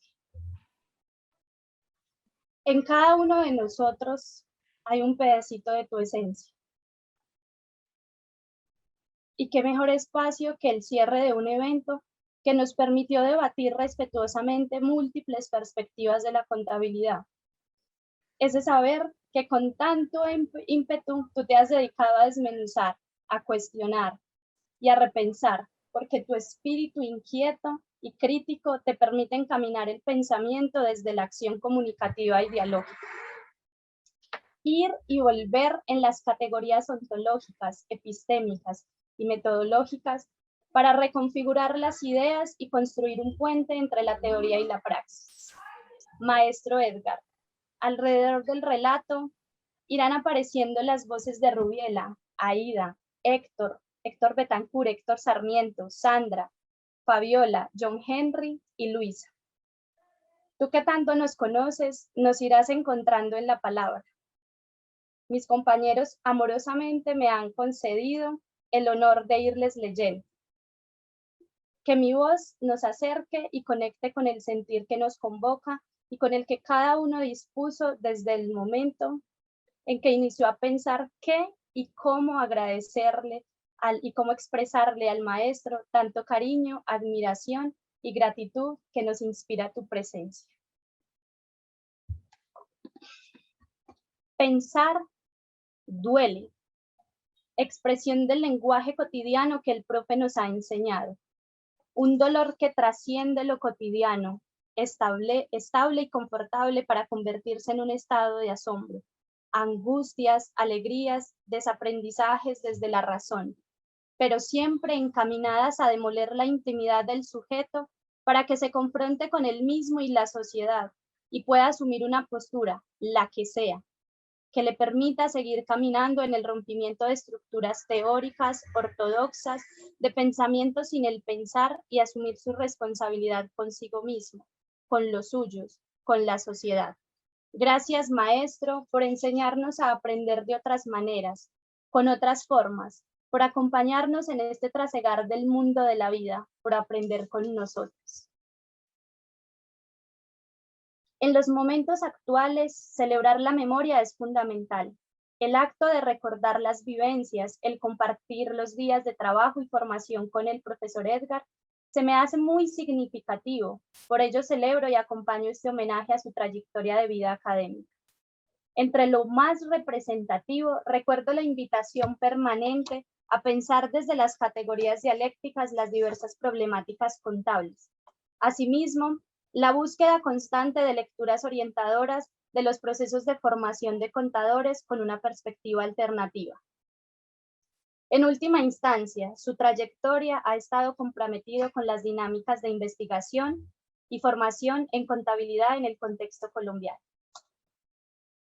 En cada uno de nosotros hay un pedacito de tu esencia. Y qué mejor espacio que el cierre de un evento que nos permitió debatir respetuosamente múltiples perspectivas de la contabilidad. Es de saber que con tanto ímpetu tú te has dedicado a desmenuzar, a cuestionar y a repensar, porque tu espíritu inquieto y crítico te permite encaminar el pensamiento desde la acción comunicativa y dialógica. Ir y volver en las categorías ontológicas, epistémicas y metodológicas para reconfigurar las ideas y construir un puente entre la teoría y la praxis. Maestro Edgar, alrededor del relato irán apareciendo las voces de Rubiela, Aida, Héctor Betancourt, Héctor Sarmiento, Sandra, Fabiola, John Henry y Luisa. Tú que tanto nos conoces, nos irás encontrando en la palabra. Mis compañeros amorosamente me han concedido el honor de irles leyendo. Que mi voz nos acerque y conecte con el sentir que nos convoca y con el que cada uno dispuso desde el momento en que inició a pensar qué y cómo agradecerle y cómo expresarle al maestro tanto cariño, admiración y gratitud que nos inspira tu presencia. Pensar duele. Expresión del lenguaje cotidiano que el profe nos ha enseñado. Un dolor que trasciende lo cotidiano, estable y confortable para convertirse en un estado de asombro. Angustias, alegrías, desaprendizajes desde la razón, pero siempre encaminadas a demoler la intimidad del sujeto para que se confronte con él mismo y la sociedad y pueda asumir una postura, la que sea, que le permita seguir caminando en el rompimiento de estructuras teóricas, ortodoxas, de pensamiento sin el pensar y asumir su responsabilidad consigo mismo, con los suyos, con la sociedad. Gracias, maestro, por enseñarnos a aprender de otras maneras, con otras formas, por acompañarnos en este trasegar del mundo de la vida, por aprender con nosotros. En los momentos actuales, celebrar la memoria es fundamental. El acto de recordar las vivencias, el compartir los días de trabajo y formación con el profesor Edgar, se me hace muy significativo. Por ello celebro y acompaño este homenaje a su trayectoria de vida académica. Entre lo más representativo, recuerdo la invitación permanente a pensar desde las categorías dialécticas las diversas problemáticas contables. Asimismo, la búsqueda constante de lecturas orientadoras de los procesos de formación de contadores con una perspectiva alternativa. En última instancia, su trayectoria ha estado comprometido con las dinámicas de investigación y formación en contabilidad en el contexto colombiano.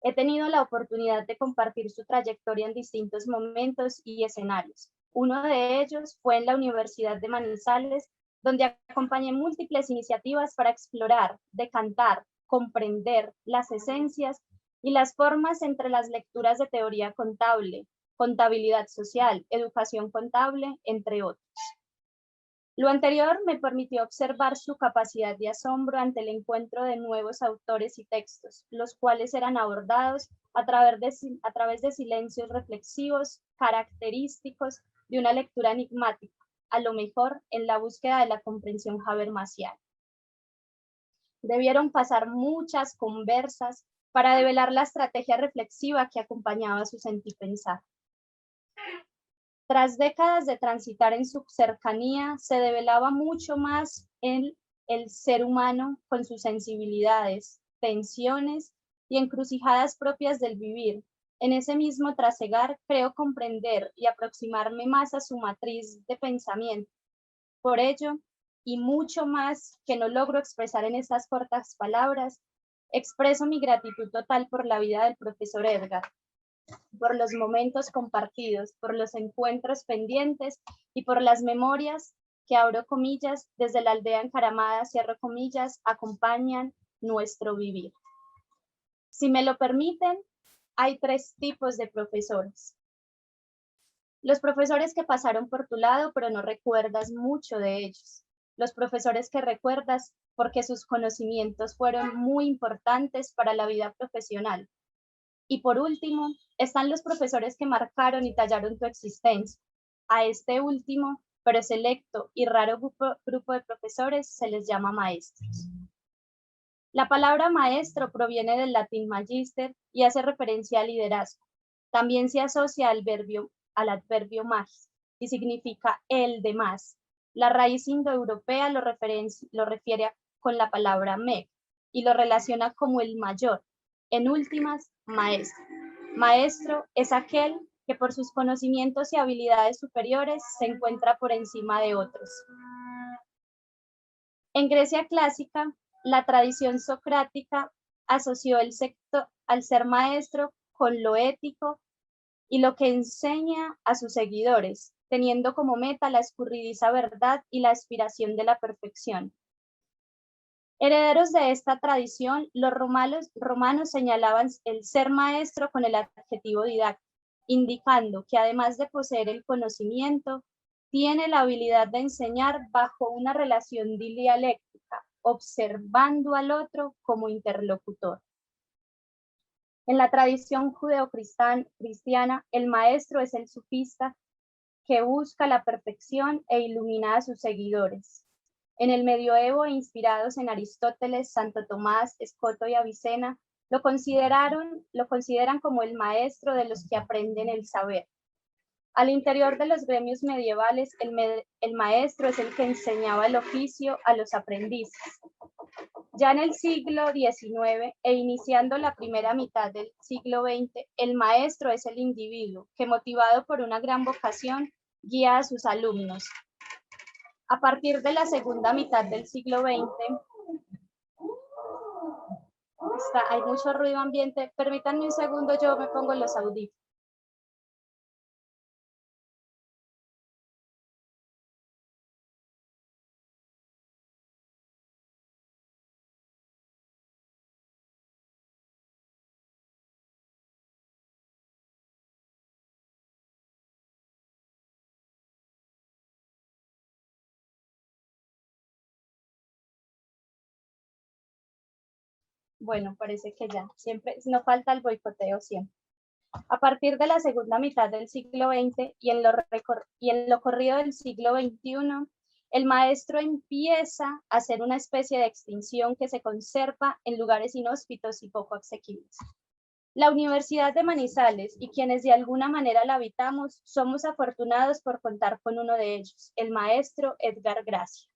He tenido la oportunidad de compartir su trayectoria en distintos momentos y escenarios. Uno de ellos fue en la Universidad de Manizales, donde acompañé múltiples iniciativas para explorar, decantar, comprender las esencias y las formas entre las lecturas de teoría contable, contabilidad social, educación contable, entre otros. Lo anterior me permitió observar su capacidad de asombro ante el encuentro de nuevos autores y textos, los cuales eran abordados a través de silencios reflexivos, característicos de una lectura enigmática, a lo mejor en la búsqueda de la comprensión habermasiana. Debieron pasar muchas conversas para develar la estrategia reflexiva que acompañaba su sentir pensar. Tras décadas de transitar en su cercanía, se develaba mucho más en el ser humano con sus sensibilidades, tensiones y encrucijadas propias del vivir, En ese mismo trasegar creo comprender y aproximarme más a su matriz de pensamiento. Por ello, y mucho más que no logro expresar en estas cortas palabras, expreso mi gratitud total por la vida del profesor Edgar, por los momentos compartidos, por los encuentros pendientes y por las memorias que, abro comillas, desde la aldea encaramada, cierro comillas, acompañan nuestro vivir. Si me lo permiten, hay 3 tipos de profesores. Los profesores que pasaron por tu lado, pero no recuerdas mucho de ellos. Los profesores que recuerdas porque sus conocimientos fueron muy importantes para la vida profesional. Y por último, están los profesores que marcaron y tallaron tu existencia. A este último, pero selecto y raro grupo de profesores se les llama maestros. La palabra maestro proviene del latín magister y hace referencia al liderazgo. También se asocia al adverbio magis y significa el de más. La raíz indoeuropea lo refiere con la palabra meg y lo relaciona como el mayor. En últimas, maestro. Maestro es aquel que por sus conocimientos y habilidades superiores se encuentra por encima de otros. En Grecia clásica, la tradición socrática asoció al ser maestro con lo ético y lo que enseña a sus seguidores, teniendo como meta la escurridiza verdad y la aspiración de la perfección. Herederos de esta tradición, los romanos señalaban el ser maestro con el adjetivo didáctico, indicando que además de poseer el conocimiento, tiene la habilidad de enseñar bajo una relación dialéctica, observando al otro como interlocutor. En la tradición judeocristiana, el maestro es el sufista que busca la perfección e ilumina a sus seguidores. En el medioevo, inspirados en Aristóteles, Santo Tomás, Escoto y Avicena, lo consideran como el maestro de los que aprenden el saber. Al interior de los gremios medievales, el maestro es el que enseñaba el oficio a los aprendices. Ya en el siglo XIX e iniciando la primera mitad del siglo XX, el maestro es el individuo que, motivado por una gran vocación, guía a sus alumnos. A partir de la segunda mitad del siglo XX, hay mucho ruido ambiente. Permítanme un segundo, yo me pongo los audífonos. Bueno, parece que ya, siempre, no falta el boicoteo siempre. A partir de la segunda mitad del siglo XX y en lo corrido del siglo XXI, el maestro empieza a ser una especie de extinción que se conserva en lugares inhóspitos y poco asequibles. La Universidad de Manizales y quienes de alguna manera la habitamos somos afortunados por contar con uno de ellos, el maestro Edgar Gracia.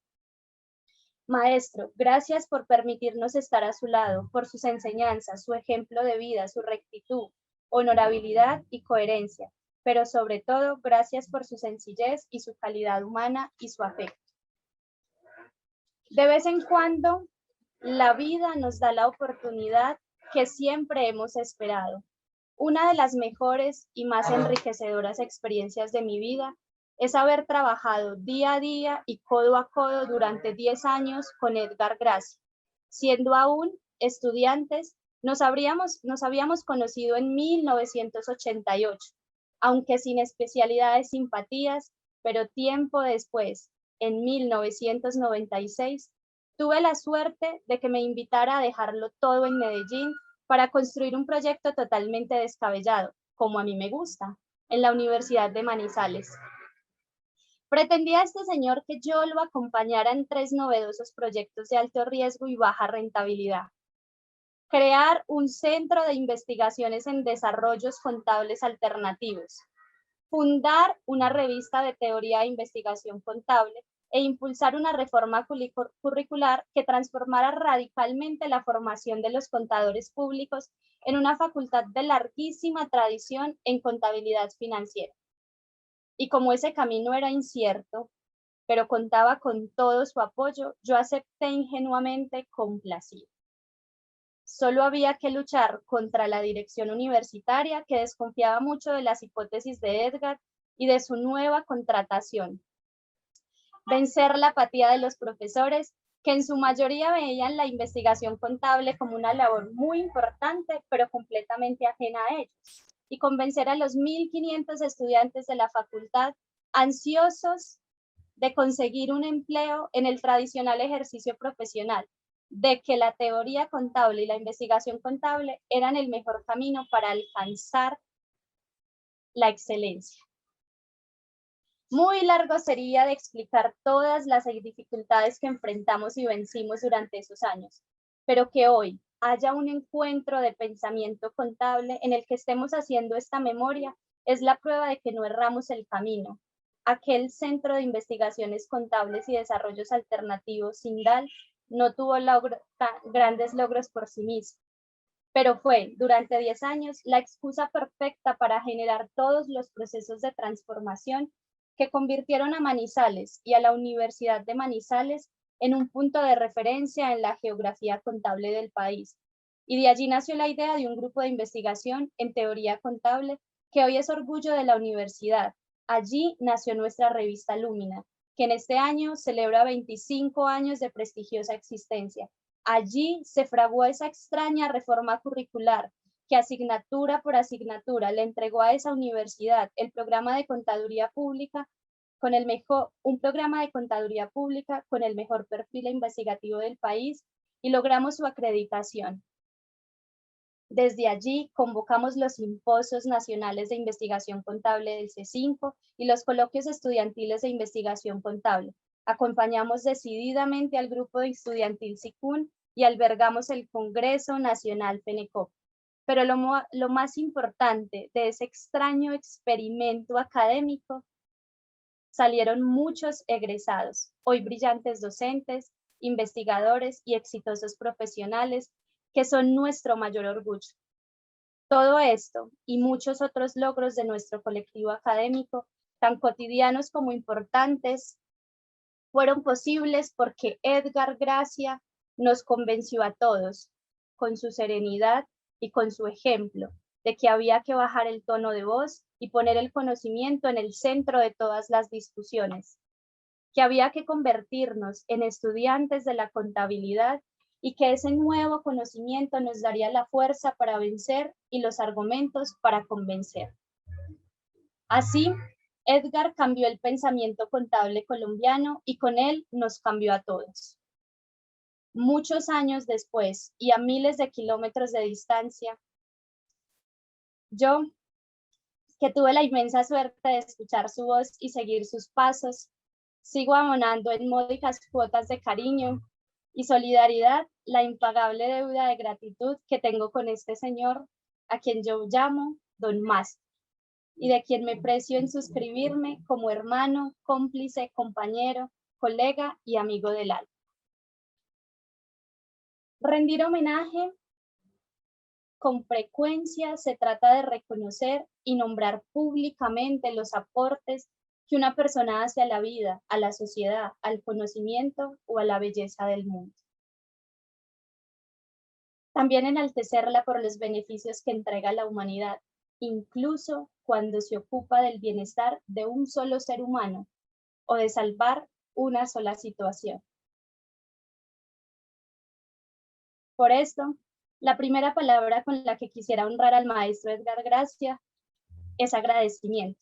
Maestro, gracias por permitirnos estar a su lado, por sus enseñanzas, su ejemplo de vida, su rectitud, honorabilidad y coherencia, pero sobre todo, gracias por su sencillez y su calidad humana y su afecto. De vez en cuando, la vida nos da la oportunidad que siempre hemos esperado. Una de las mejores y más enriquecedoras experiencias de mi vida es haber trabajado día a día y codo a codo durante 10 años con Edgar Gracia. Siendo aún estudiantes, nos habíamos conocido en 1988, aunque sin especialidades simpatías, pero tiempo después, en 1996, tuve la suerte de que me invitara a dejarlo todo en Medellín para construir un proyecto totalmente descabellado, como a mí me gusta, en la Universidad de Manizales. Pretendía este señor que yo lo acompañara en 3 novedosos proyectos de alto riesgo y baja rentabilidad. Crear un centro de investigaciones en desarrollos contables alternativos. Fundar una revista de teoría e investigación contable e impulsar una reforma curricular que transformara radicalmente la formación de los contadores públicos en una facultad de larguísima tradición en contabilidad financiera. Y como ese camino era incierto, pero contaba con todo su apoyo, yo acepté ingenuamente complacido. Solo había que luchar contra la dirección universitaria, que desconfiaba mucho de las hipótesis de Edgar y de su nueva contratación. Vencer la apatía de los profesores, que en su mayoría veían la investigación contable como una labor muy importante, pero completamente ajena a ellos. Y convencer a los 1.500 estudiantes de la facultad, ansiosos de conseguir un empleo en el tradicional ejercicio profesional, de que la teoría contable y la investigación contable eran el mejor camino para alcanzar la excelencia. Muy largo sería de explicar todas las dificultades que enfrentamos y vencimos durante esos años, pero que hoy haya un encuentro de pensamiento contable en el que estemos haciendo esta memoria es la prueba de que no erramos el camino. Aquel Centro de Investigaciones Contables y Desarrollos Alternativos, CINDAL, no tuvo grandes logros por sí mismo, pero fue durante 10 años la excusa perfecta para generar todos los procesos de transformación que convirtieron a Manizales y a la Universidad de Manizales en un punto de referencia en la geografía contable del país. Y de allí nació la idea de un grupo de investigación en teoría contable que hoy es orgullo de la universidad. Allí nació nuestra revista Lumina, que en este año celebra 25 años de prestigiosa existencia. Allí se fraguó esa extraña reforma curricular que asignatura por asignatura le entregó a esa universidad el programa de contaduría pública con un programa de contaduría pública con el mejor perfil investigativo del país y logramos su acreditación. Desde allí convocamos los simposios nacionales de investigación contable del C5 y los coloquios estudiantiles de investigación contable. Acompañamos decididamente al grupo de estudiantil SICUN y albergamos el Congreso Nacional FENECOP. Pero lo más importante de ese extraño experimento académico, salieron muchos egresados, hoy brillantes docentes, investigadores y exitosos profesionales que son nuestro mayor orgullo. Todo esto y muchos otros logros de nuestro colectivo académico, tan cotidianos como importantes, fueron posibles porque Edgar Gracia nos convenció a todos, con su serenidad y con su ejemplo, de que había que bajar el tono de voz y poner el conocimiento en el centro de todas las discusiones, que había que convertirnos en estudiantes de la contabilidad y que ese nuevo conocimiento nos daría la fuerza para vencer y los argumentos para convencer. Así, Edgar cambió el pensamiento contable colombiano y con él nos cambió a todos. Muchos años después y a miles de kilómetros de distancia, yo, que tuve la inmensa suerte de escuchar su voz y seguir sus pasos, sigo abonando en módicas cuotas de cariño y solidaridad la impagable deuda de gratitud que tengo con este señor, a quien yo llamo Don Máster, y de quien me precio en suscribirme como hermano, cómplice, compañero, colega y amigo del alma. Rendir homenaje con frecuencia se trata de reconocer y nombrar públicamente los aportes que una persona hace a la vida, a la sociedad, al conocimiento o a la belleza del mundo. También enaltecerla por los beneficios que entrega a la humanidad, incluso cuando se ocupa del bienestar de un solo ser humano o de salvar una sola situación. Por esto, la primera palabra con la que quisiera honrar al maestro Edgar Gracia es agradecimiento.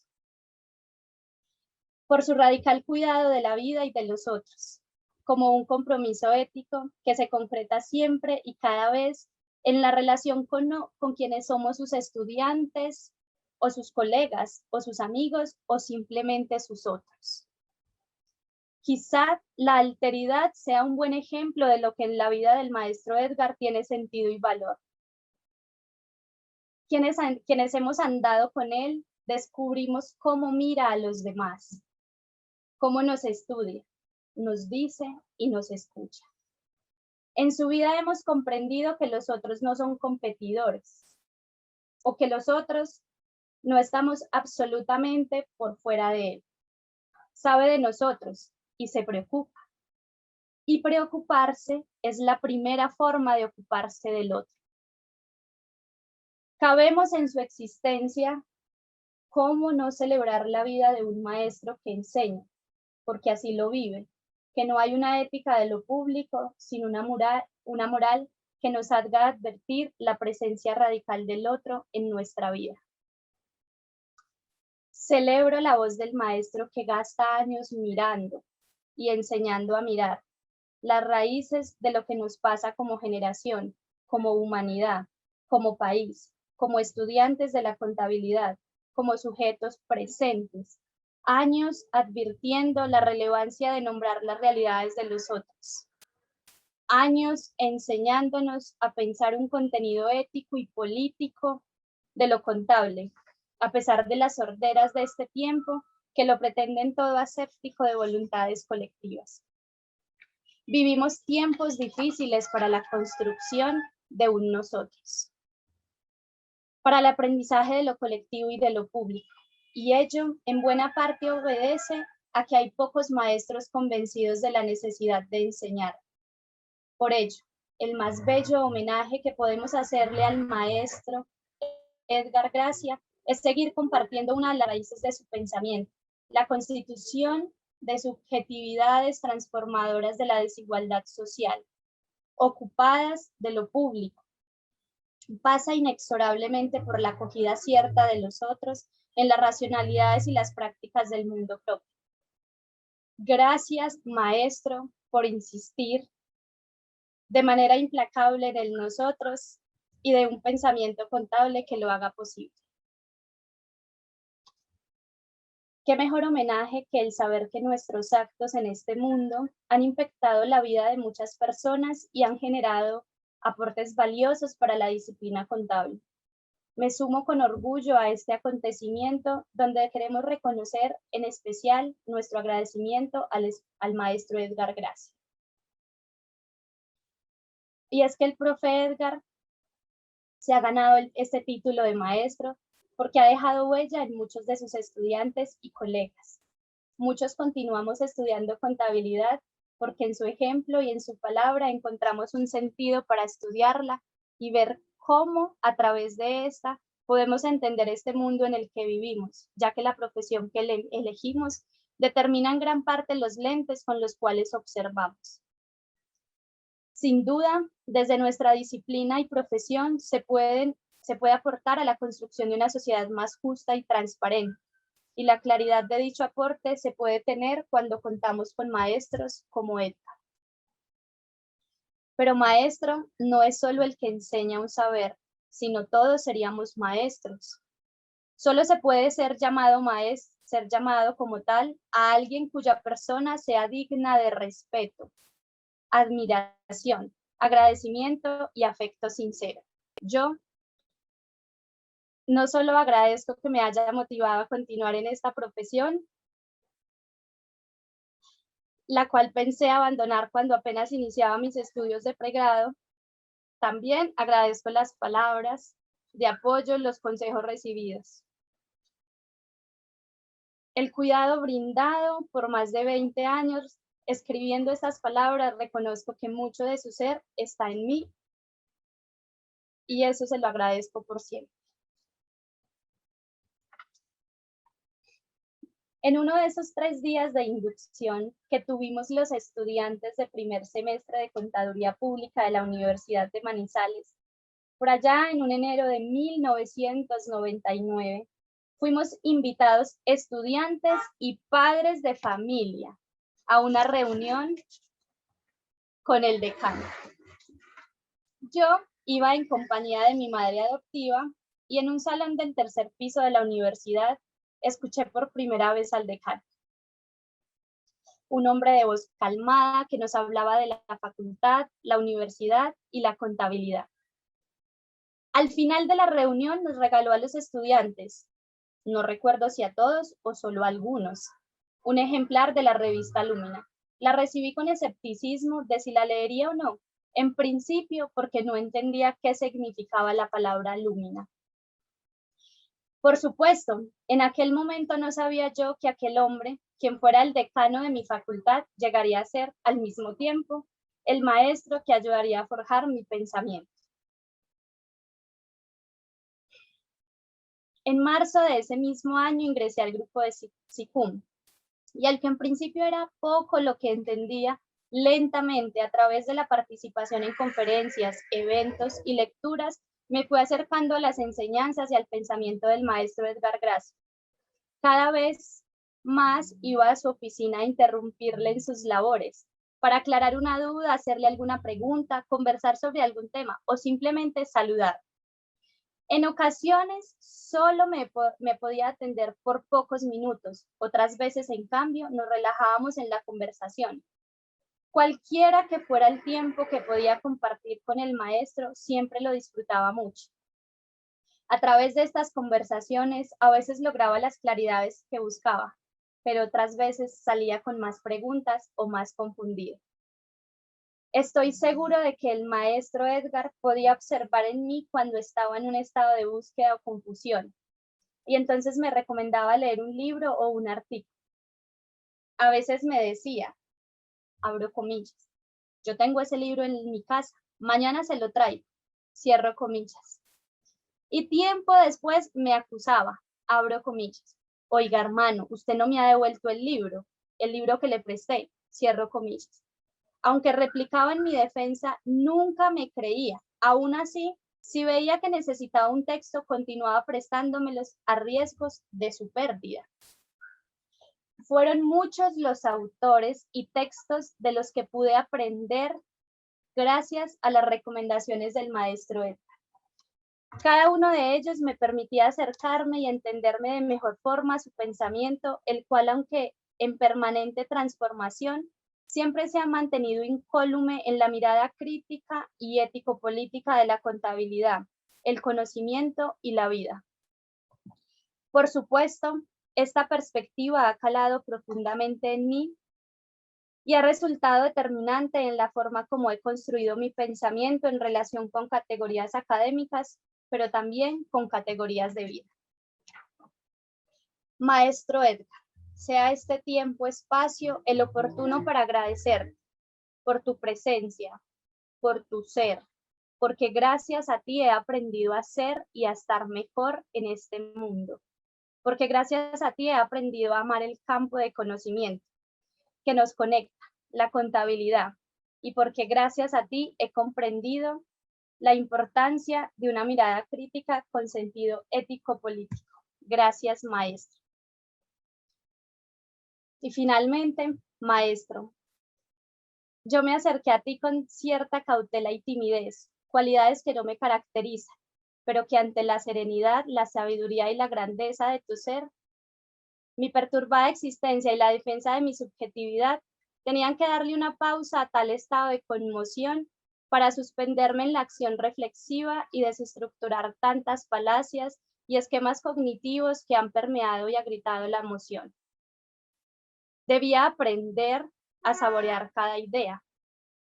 Por su radical cuidado de la vida y de los otros, como un compromiso ético que se concreta siempre y cada vez en la relación con quienes somos sus estudiantes, o sus colegas, o sus amigos, o simplemente sus otros. Quizá la alteridad sea un buen ejemplo de lo que en la vida del maestro Edgar tiene sentido y valor. Quienes hemos andado con él, descubrimos cómo mira a los demás, cómo nos estudia, nos dice y nos escucha. En su vida hemos comprendido que los otros no son competidores o que los otros no estamos absolutamente por fuera de él. Sabe de nosotros y se preocupa. Y preocuparse es la primera forma de ocuparse del otro. Cabemos en su existencia. ¿Cómo no celebrar la vida de un maestro que enseña? Porque así lo vive, que no hay una ética de lo público, sino una moral que nos haga advertir la presencia radical del otro en nuestra vida. Celebro la voz del maestro que gasta años mirando y enseñando a mirar las raíces de lo que nos pasa como generación, como humanidad, como país, como estudiantes de la contabilidad, como sujetos presentes, años advirtiendo la relevancia de nombrar las realidades de los otros, años enseñándonos a pensar un contenido ético y político de lo contable, a pesar de las sorderas de este tiempo que lo pretenden todo aséptico de voluntades colectivas. Vivimos tiempos difíciles para la construcción de un nosotros, para el aprendizaje de lo colectivo y de lo público, y ello en buena parte obedece a que hay pocos maestros convencidos de la necesidad de enseñar. Por ello, el más bello homenaje que podemos hacerle al maestro Edgar Gracia es seguir compartiendo una de las raíces de su pensamiento, la constitución de subjetividades transformadoras de la desigualdad social, ocupadas de lo público. Pasa inexorablemente por la acogida cierta de los otros en las racionalidades y las prácticas del mundo propio. Gracias, maestro, por insistir de manera implacable en el nosotros y de un pensamiento contable que lo haga posible. ¿Qué mejor homenaje que el saber que nuestros actos en este mundo han impactado la vida de muchas personas y han generado aportes valiosos para la disciplina contable? Me sumo con orgullo a este acontecimiento donde queremos reconocer en especial nuestro agradecimiento al maestro Edgar Gracia. Y es que el profe Edgar se ha ganado este título de maestro porque ha dejado huella en muchos de sus estudiantes y colegas. Muchos continuamos estudiando contabilidad porque en su ejemplo y en su palabra encontramos un sentido para estudiarla y ver cómo a través de esta podemos entender este mundo en el que vivimos, ya que la profesión que elegimos determina en gran parte los lentes con los cuales observamos. Sin duda, desde nuestra disciplina y profesión se puede aportar a la construcción de una sociedad más justa y transparente, y la claridad de dicho aporte se puede tener cuando contamos con maestros como Edgar. Pero maestro no es solo el que enseña un saber, sino todos seríamos maestros. Solo se puede ser llamado como tal a alguien cuya persona sea digna de respeto, admiración, agradecimiento y afecto sincero. Yo no solo agradezco que me haya motivado a continuar en esta profesión, la cual pensé abandonar cuando apenas iniciaba mis estudios de pregrado, también agradezco las palabras de apoyo, los consejos recibidos. El cuidado brindado por más de 20 años, escribiendo estas palabras, reconozco que mucho de su ser está en mí y eso se lo agradezco por siempre. En uno de esos 3 días de inducción que tuvimos los estudiantes de primer semestre de Contaduría Pública de la Universidad de Manizales, por allá en un enero de 1999, fuimos invitados estudiantes y padres de familia a una reunión con el decano. Yo iba en compañía de mi madre adoptiva y en un salón del 3er piso de la universidad escuché por primera vez al decano. Un hombre de voz calmada que nos hablaba de la facultad, la universidad y la contabilidad. Al final de la reunión nos regaló a los estudiantes, no recuerdo si a todos o solo a algunos, un ejemplar de la revista Lumina, La recibí con escepticismo de si la leería o no, en principio porque no entendía qué significaba la palabra lúmina. Por supuesto, en aquel momento no sabía yo que aquel hombre, quien fuera el decano de mi facultad, llegaría a ser, al mismo tiempo, el maestro que ayudaría a forjar mi pensamiento. En marzo de ese mismo año ingresé al grupo de SICUM, y al que en principio era poco lo que entendía, lentamente, a través de la participación en conferencias, eventos y lecturas, me fui acercando a las enseñanzas y al pensamiento del maestro Edgar Gracie. Cada vez más iba a su oficina a interrumpirle en sus labores, para aclarar una duda, hacerle alguna pregunta, conversar sobre algún tema o simplemente saludar. En ocasiones solo me podía atender por pocos minutos, otras veces en cambio nos relajábamos en la conversación. Cualquiera que fuera el tiempo que podía compartir con el maestro, siempre lo disfrutaba mucho. A través de estas conversaciones a veces lograba las claridades que buscaba, pero otras veces salía con más preguntas o más confundido. Estoy seguro de que el maestro Edgar podía observar en mí cuando estaba en un estado de búsqueda o confusión, y entonces me recomendaba leer un libro o un artículo. A veces me decía, abro comillas, yo tengo ese libro en mi casa, mañana se lo traigo, cierro comillas. Y tiempo después me acusaba, abro comillas, oiga hermano, usted no me ha devuelto el libro que le presté, cierro comillas. Aunque replicaba en mi defensa, nunca me creía. Aún así, si veía que necesitaba un texto, continuaba prestándomelos a riesgos de su pérdida. Fueron muchos los autores y textos de los que pude aprender gracias a las recomendaciones del maestro Edgar. Cada uno de ellos me permitía acercarme y entenderme de mejor forma su pensamiento, el cual, aunque en permanente transformación, siempre se ha mantenido incólume en la mirada crítica y ético-política de la contabilidad, el conocimiento y la vida. Por supuesto, esta perspectiva ha calado profundamente en mí y ha resultado determinante en la forma como he construido mi pensamiento en relación con categorías académicas, pero también con categorías de vida. Maestro Edgar, sea este tiempo-espacio el oportuno para agradecerte por tu presencia, por tu ser, porque gracias a ti he aprendido a ser y a estar mejor en este mundo, porque gracias a ti he aprendido a amar el campo de conocimiento que nos conecta, la contabilidad, y porque gracias a ti he comprendido la importancia de una mirada crítica con sentido ético-político. Gracias, maestro. Y finalmente, maestro, yo me acerqué a ti con cierta cautela y timidez, cualidades que no me caracterizan, pero que ante la serenidad, la sabiduría y la grandeza de tu ser, mi perturbada existencia y la defensa de mi subjetividad tenían que darle una pausa a tal estado de conmoción para suspenderme en la acción reflexiva y desestructurar tantas falacias y esquemas cognitivos que han permeado y agrietado la emoción. Debía aprender a saborear cada idea.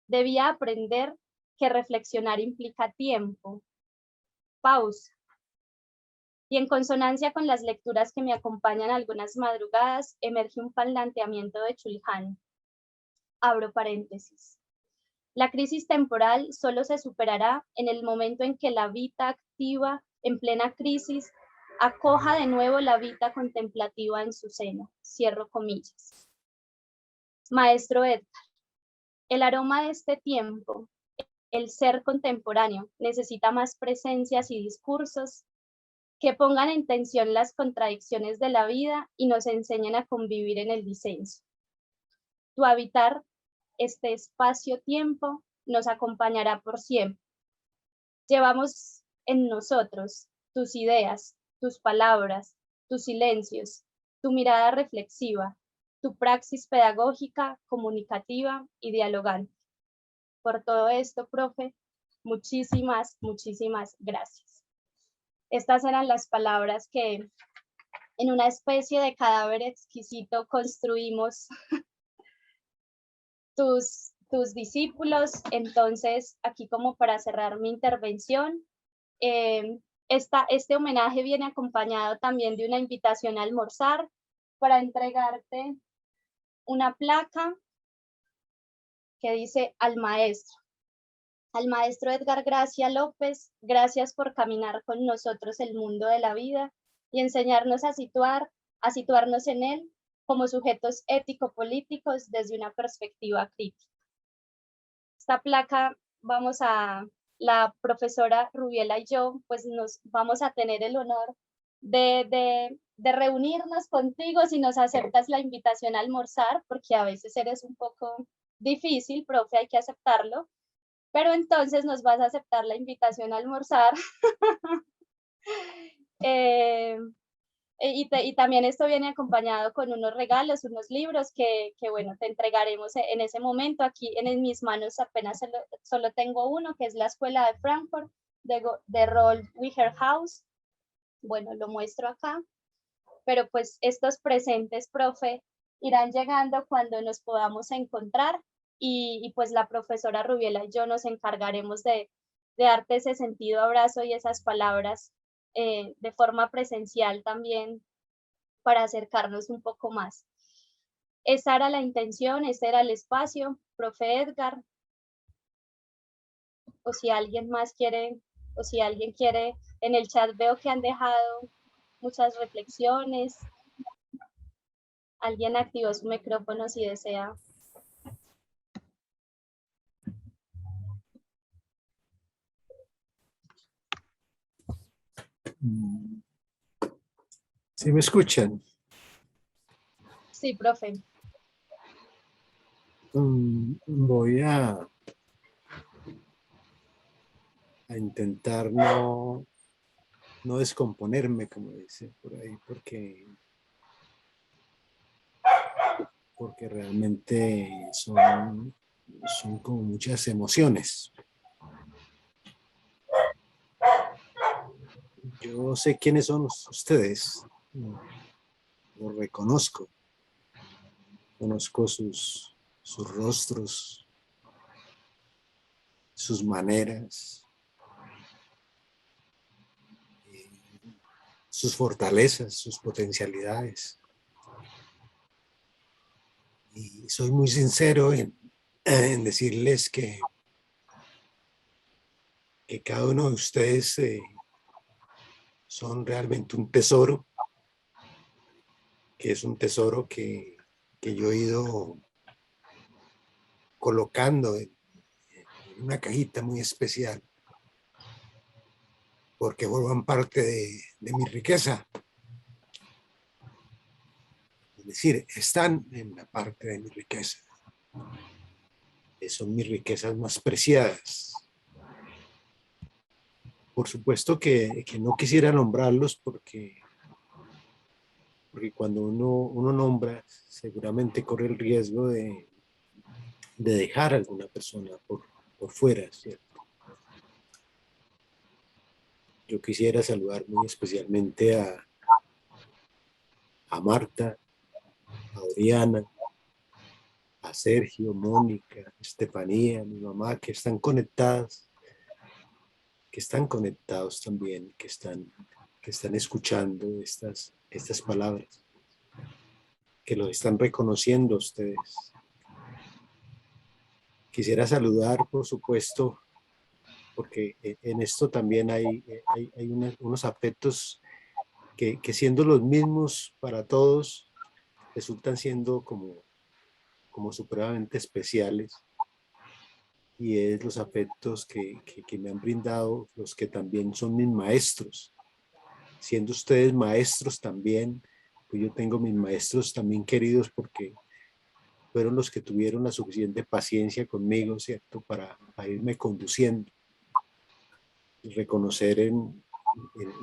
Debía aprender que reflexionar implica tiempo, pausa. Y en consonancia con las lecturas que me acompañan algunas madrugadas, emerge un planteamiento de Chulhan. Abro paréntesis. La crisis temporal solo se superará en el momento en que la vida activa en plena crisis acoja de nuevo la vida contemplativa en su seno. Cierro comillas. Maestro Edgar, el aroma de este tiempo, el ser contemporáneo, necesita más presencias y discursos que pongan en tensión las contradicciones de la vida y nos enseñen a convivir en el disenso. Tu habitar este espacio-tiempo nos acompañará por siempre. Llevamos en nosotros tus ideas, tus palabras, tus silencios, tu mirada reflexiva, tu praxis pedagógica, comunicativa y dialogante. Por todo esto, profe, muchísimas, muchísimas gracias. Estas eran las palabras que en una especie de cadáver exquisito construimos tus discípulos. Entonces, aquí como para cerrar mi intervención, este homenaje viene acompañado también de una invitación a almorzar para entregarte una placa que dice al maestro Edgar Gracia López, gracias por caminar con nosotros el mundo de la vida y enseñarnos a situarnos en él como sujetos ético-políticos desde una perspectiva crítica. Esta placa la profesora Rubiela y yo, pues nos vamos a tener el honor de reunirnos contigo si nos aceptas la invitación a almorzar, porque a veces eres un poco difícil, profe, hay que aceptarlo, pero entonces nos vas a aceptar la invitación a almorzar. Y también esto viene acompañado con unos regalos, unos libros que bueno, te entregaremos en ese momento. Aquí en mis manos apenas solo tengo uno, que es La Escuela de Frankfurt, de Rolf Wicherhaus. Bueno, lo muestro acá. Pero pues estos presentes, profe, irán llegando cuando nos podamos encontrar y pues la profesora Rubiela y yo nos encargaremos de darte ese sentido abrazo y esas palabras de forma presencial también para acercarnos un poco más. Esa era la intención, ese era el espacio, profe Edgar. O si alguien más quiere, o si alguien quiere, en el chat veo que han dejado muchas reflexiones. Alguien activó su micrófono si desea. ¿Sí me escuchan? Sí, profe. Voy a intentar no descomponerme, como dice por ahí, porque realmente son como muchas emociones. Yo sé quiénes son ustedes, los reconozco, conozco sus rostros, sus maneras, sus fortalezas, sus potencialidades. Y soy muy sincero en decirles que cada uno de ustedes son realmente un tesoro, que es un tesoro que yo he ido colocando en una cajita muy especial, porque forman parte de mi riqueza. Es decir, están en la parte de mi riqueza. Son mis riquezas más preciadas. Por supuesto que no quisiera nombrarlos porque cuando uno nombra, seguramente corre el riesgo de dejar a alguna persona por fuera, ¿cierto? Yo quisiera saludar muy especialmente a Marta, a Oriana, a Sergio, Mónica, Estefanía, mi mamá, que están conectadas, que están conectados también, que están escuchando estas palabras, que los están reconociendo ustedes. Quisiera saludar, por supuesto, porque en esto también hay unos afectos que siendo los mismos para todos, resultan siendo como supremamente especiales, y es los afectos que me han brindado los que también son mis maestros. Siendo ustedes maestros también, pues yo tengo mis maestros también queridos porque fueron los que tuvieron la suficiente paciencia conmigo, ¿cierto?, para irme conduciendo. Y reconocer en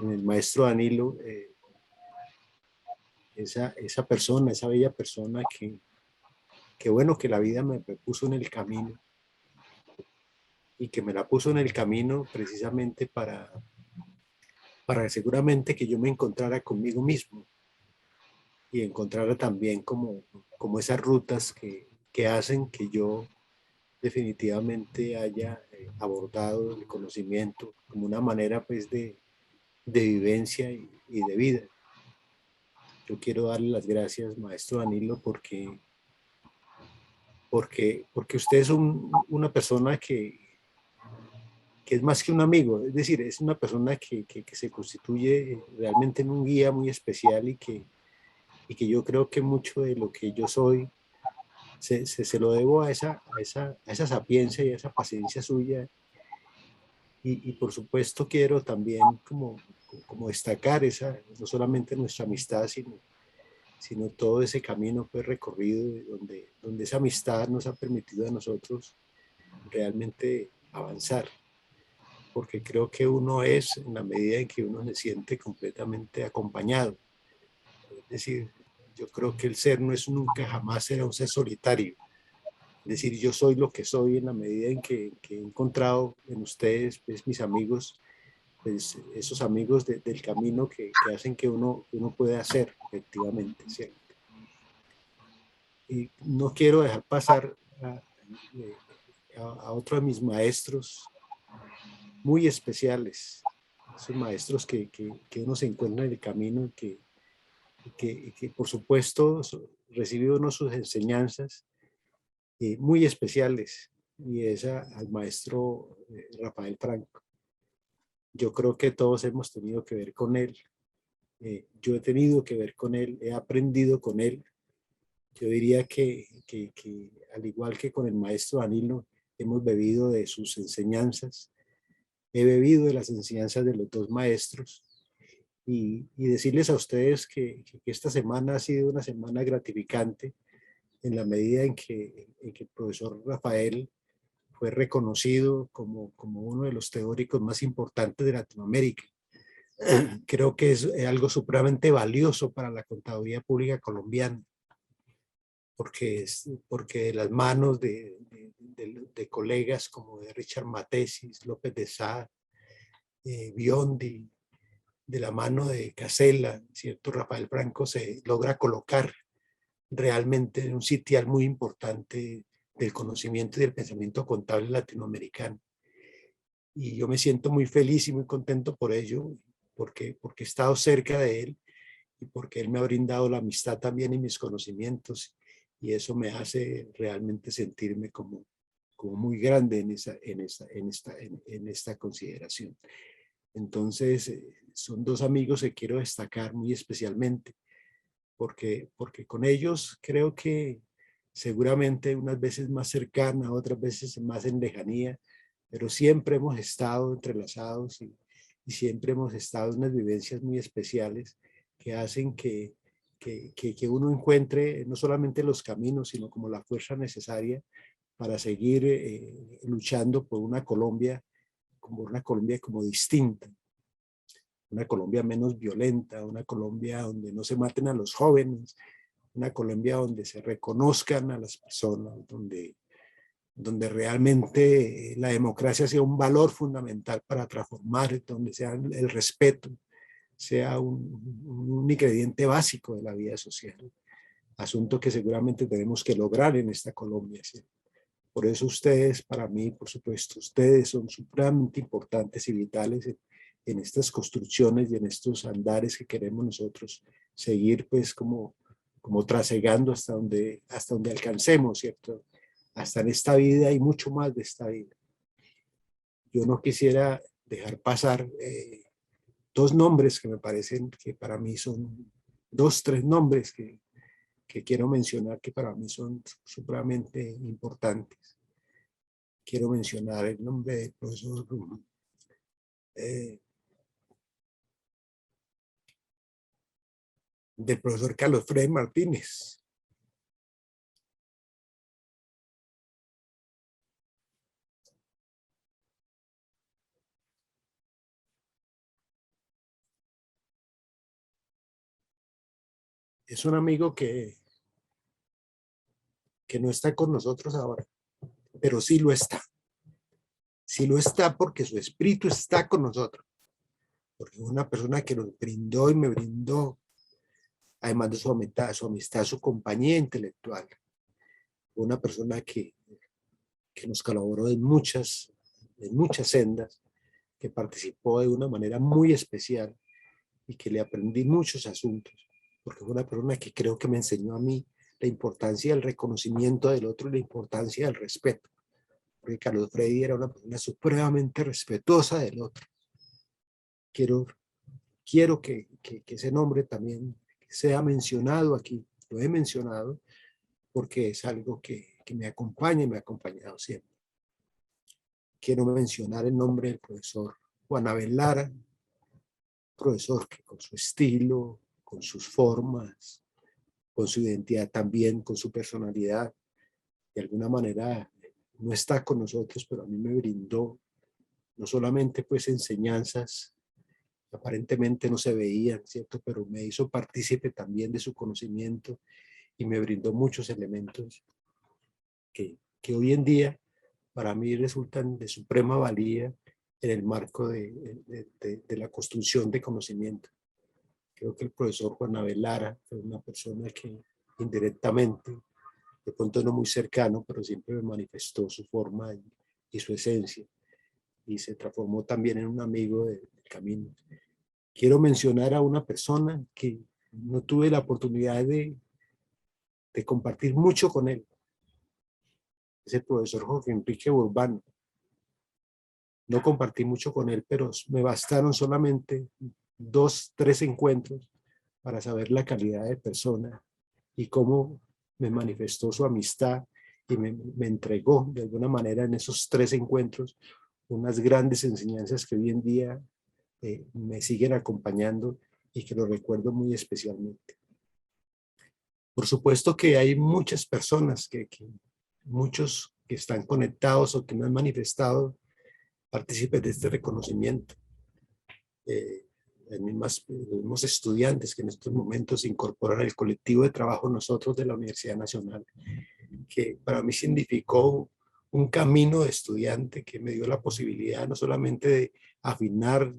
el maestro Danilo esa persona, esa bella persona que bueno, que la vida me puso en el camino, y que me la puso en el camino precisamente para seguramente que yo me encontrara conmigo mismo y encontrara también como esas rutas que que hacen que yo definitivamente haya abordado el conocimiento como una manera pues de vivencia y de vida. Yo quiero darle las gracias, maestro Danilo, porque usted es una persona que es más que un amigo, es decir, es una persona que se constituye realmente en un guía muy especial y que yo creo que mucho de lo que yo soy se lo debo a esa sapiencia y a esa paciencia suya. Y por supuesto quiero también como destacar no solamente nuestra amistad, sino todo ese camino pues recorrido donde esa amistad nos ha permitido a nosotros realmente avanzar, porque creo que uno es en la medida en que uno se siente completamente acompañado. Es decir, yo creo que el ser no es nunca, jamás será un ser solitario. Es decir, yo soy lo que soy en la medida en que he encontrado en ustedes, pues, mis amigos, pues, esos amigos del camino que hacen que uno pueda hacer efectivamente, ¿cierto? Y no quiero dejar pasar a otro de mis maestros muy especiales, esos maestros que uno se encuentra en el camino y que por supuesto recibe uno sus enseñanzas muy especiales, y es al maestro Rafael Franco. Yo creo que todos hemos tenido que ver con él. Yo he tenido que ver con él, he aprendido con él. Yo diría que al igual que con el maestro Danilo, hemos bebido de sus enseñanzas. He bebido de las enseñanzas de los dos maestros y decirles a ustedes que esta semana ha sido una semana gratificante en la medida en que el profesor Rafael fue reconocido como uno de los teóricos más importantes de Latinoamérica. Creo que es algo supremamente valioso para la contaduría pública colombiana, porque de las manos de colegas como de Richard Matesis, López de Sá, Biondi, de la mano de Casella, ¿cierto? Rafael Franco se logra colocar realmente en un sitial muy importante del conocimiento y del pensamiento contable latinoamericano. Y yo me siento muy feliz y muy contento por ello, porque he estado cerca de él y porque él me ha brindado la amistad también y mis conocimientos, y eso me hace realmente sentirme como muy grande en esta consideración. Entonces, son dos amigos que quiero destacar muy especialmente, porque con ellos creo que seguramente unas veces más cercana, otras veces más en lejanía, pero siempre hemos estado entrelazados y siempre hemos estado en unas vivencias muy especiales que hacen que uno encuentre no solamente los caminos, sino como la fuerza necesaria para seguir luchando por una Colombia como distinta, una Colombia menos violenta, una Colombia donde no se maten a los jóvenes, una Colombia donde se reconozcan a las personas, donde realmente la democracia sea un valor fundamental para transformar, donde sea el respeto, sea un ingrediente básico de la vida social, asunto que seguramente tenemos que lograr en esta Colombia, ¿sí? Por eso ustedes, para mí, por supuesto, ustedes son supremamente importantes y vitales en estas construcciones y en estos andares que queremos nosotros seguir, pues, como trasegando hasta donde alcancemos, ¿cierto? Hasta en esta vida y mucho más de esta vida. Yo no quisiera dejar pasar dos nombres que me parecen que para mí son, tres nombres que quiero mencionar que para mí son supremamente importantes. Quiero mencionar el nombre del profesor Carlos Frei Martínez. Es un amigo que no está con nosotros ahora, pero sí lo está. Sí lo está porque su espíritu está con nosotros. Porque es una persona que nos brindó y me brindó, además de su amistad, su compañía intelectual. una persona que nos colaboró en muchas sendas, que participó de una manera muy especial y que le aprendí muchos asuntos, porque fue una persona que creo que me enseñó a mí la importancia del reconocimiento del otro y la importancia del respeto, porque Carlos Freddy era una persona supremamente respetuosa del otro. Quiero que ese nombre también sea mencionado aquí, lo he mencionado, porque es algo que me acompaña y me ha acompañado siempre. Quiero mencionar el nombre del profesor Juan Abel Lara, profesor que con su estilo, con sus formas, con su identidad también, con su personalidad, de alguna manera no está con nosotros, pero a mí me brindó no solamente pues enseñanzas que aparentemente no se veían, ¿cierto? Pero me hizo partícipe también de su conocimiento y me brindó muchos elementos que hoy en día para mí resultan de suprema valía en el marco de la construcción de conocimiento. Creo que el profesor Juan Abel Lara fue una persona que indirectamente, de pronto no muy cercano, pero siempre me manifestó su forma y su esencia, y se transformó también en un amigo del camino. Quiero mencionar a una persona que no tuve la oportunidad de compartir mucho con él. Es el profesor Jorge Enrique Urbano. No compartí mucho con él, pero me bastaron solamente 2, 3 encuentros para saber la calidad de persona y cómo me manifestó su amistad y me entregó de alguna manera en esos 3 encuentros unas grandes enseñanzas que hoy en día me siguen acompañando y que lo recuerdo muy especialmente. Por supuesto que hay muchas personas, muchos que están conectados o que me han manifestado partícipes de este reconocimiento. Los mismos estudiantes que en estos momentos se incorporan al colectivo de trabajo nosotros de la Universidad Nacional, que para mí significó un camino de estudiante que me dio la posibilidad no solamente de afinar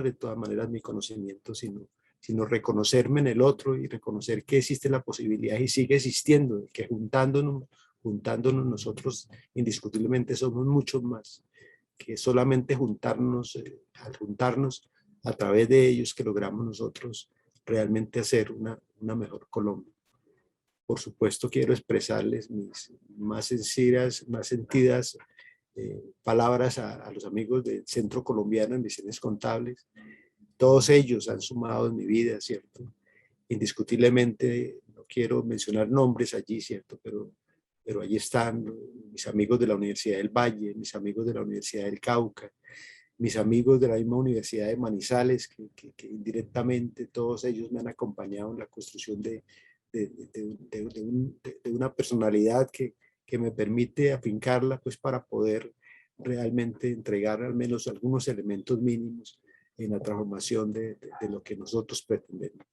de todas maneras mi conocimiento, sino reconocerme en el otro y reconocer que existe la posibilidad y sigue existiendo, que juntándonos nosotros indiscutiblemente somos muchos más, que solamente al juntarnos a través de ellos que logramos nosotros realmente hacer una mejor Colombia. Por supuesto quiero expresarles mis más sentidas palabras a los amigos del Centro Colombiano de Misiones Contables. Todos ellos han sumado en mi vida, ¿cierto? Indiscutiblemente, no quiero mencionar nombres allí, ¿cierto? Pero allí están mis amigos de la Universidad del Valle, mis amigos de la Universidad del Cauca, mis amigos de la misma Universidad de Manizales, que indirectamente todos ellos me han acompañado en la construcción de una personalidad que me permite afincarla pues para poder realmente entregar al menos algunos elementos mínimos en la transformación de lo que nosotros pretendemos.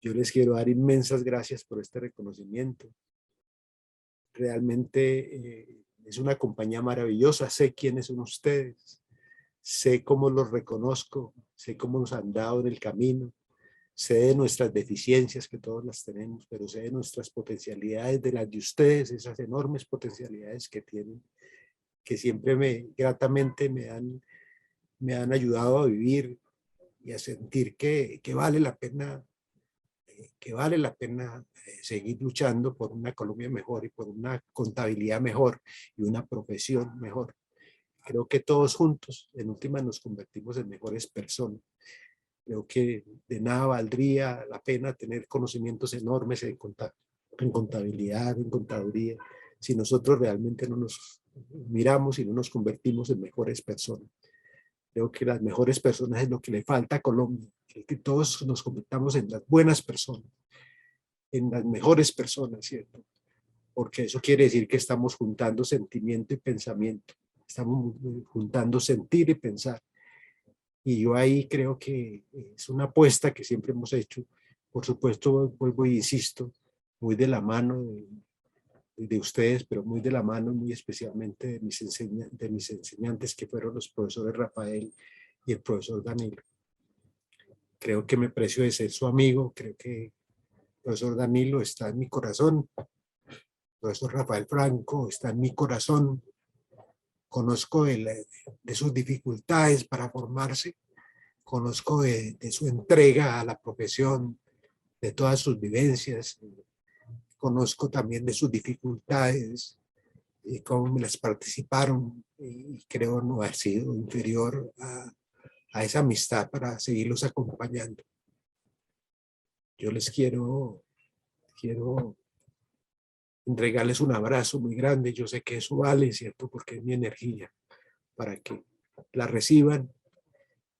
Yo les quiero dar inmensas gracias por este reconocimiento. Realmente es una compañía maravillosa, sé quiénes son ustedes, sé cómo los reconozco, sé cómo nos han dado en el camino, sé de nuestras deficiencias, que todos las tenemos, pero sé de nuestras potencialidades, de las de ustedes, esas enormes potencialidades que tienen, que siempre gratamente me han ayudado a vivir y a sentir que vale la pena seguir luchando por una Colombia mejor y por una contabilidad mejor y una profesión mejor. Creo que todos juntos, en última, nos convertimos en mejores personas. Creo que de nada valdría la pena tener conocimientos enormes en contabilidad, en contaduría, si nosotros realmente no nos miramos y no nos convertimos en mejores personas. Creo que las mejores personas es lo que le falta a Colombia, que todos nos convirtamos en las buenas personas, en las mejores personas, ¿cierto? Porque eso quiere decir que estamos juntando sentimiento y pensamiento, estamos juntando sentir y pensar. Y yo ahí creo que es una apuesta que siempre hemos hecho, por supuesto, vuelvo y insisto, muy de la mano de ustedes, pero muy de la mano, muy especialmente de mis enseñantes, que fueron los profesores Rafael y el profesor Danilo. Creo que me precio de ser su amigo, creo que el profesor Danilo está en mi corazón, profesor Rafael Franco está en mi corazón. Conozco de sus dificultades para formarse, conozco de su entrega a la profesión, de todas sus vivencias, conozco también de sus dificultades y cómo me las participaron, y creo no ha sido inferior a esa amistad para seguirlos acompañando. Yo les quiero entregarles un abrazo muy grande. Yo sé que eso vale, ¿cierto? Porque es mi energía, para que la reciban.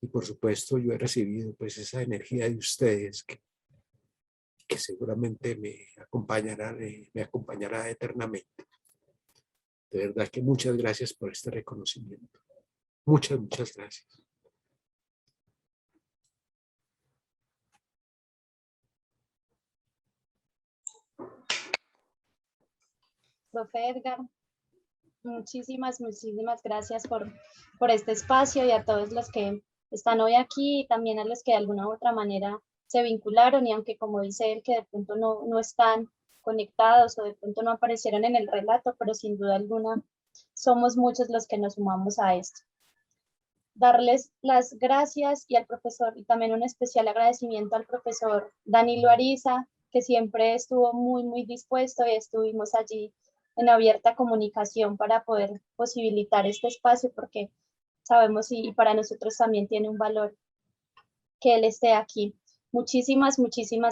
Y por supuesto yo he recibido pues esa energía de ustedes que seguramente me acompañará eternamente. De verdad que muchas gracias por este reconocimiento. Muchas gracias. Profe Edgar, muchísimas gracias por este espacio y a todos los que están hoy aquí y también a los que de alguna u otra manera se vincularon, y aunque como dice él que de pronto no están conectados o de pronto no aparecieron en el relato, pero sin duda alguna somos muchos los que nos sumamos a esto. Darles las gracias y al profesor, y también un especial agradecimiento al profesor Danilo Ariza, que siempre estuvo muy dispuesto, y estuvimos allí en abierta comunicación para poder posibilitar este espacio, porque sabemos y para nosotros también tiene un valor que él esté aquí. Muchísimas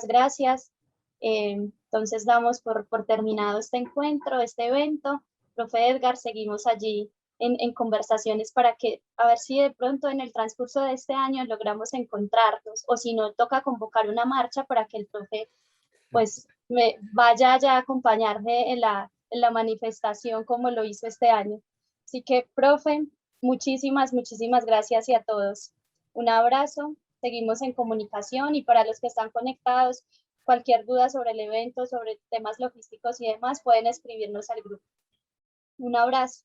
gracias. Entonces damos por terminado este encuentro, este evento. Profe Edgar, seguimos allí en conversaciones para que, a ver si de pronto en el transcurso de este año logramos encontrarnos, o si no, toca convocar una marcha para que el profe pues me vaya ya a acompañarme en la manifestación como lo hizo este año. Así que, profe, muchísimas gracias, y a todos un abrazo. Seguimos en comunicación, y para los que están conectados, cualquier duda sobre el evento, sobre temas logísticos y demás, pueden escribirnos al grupo. Un abrazo.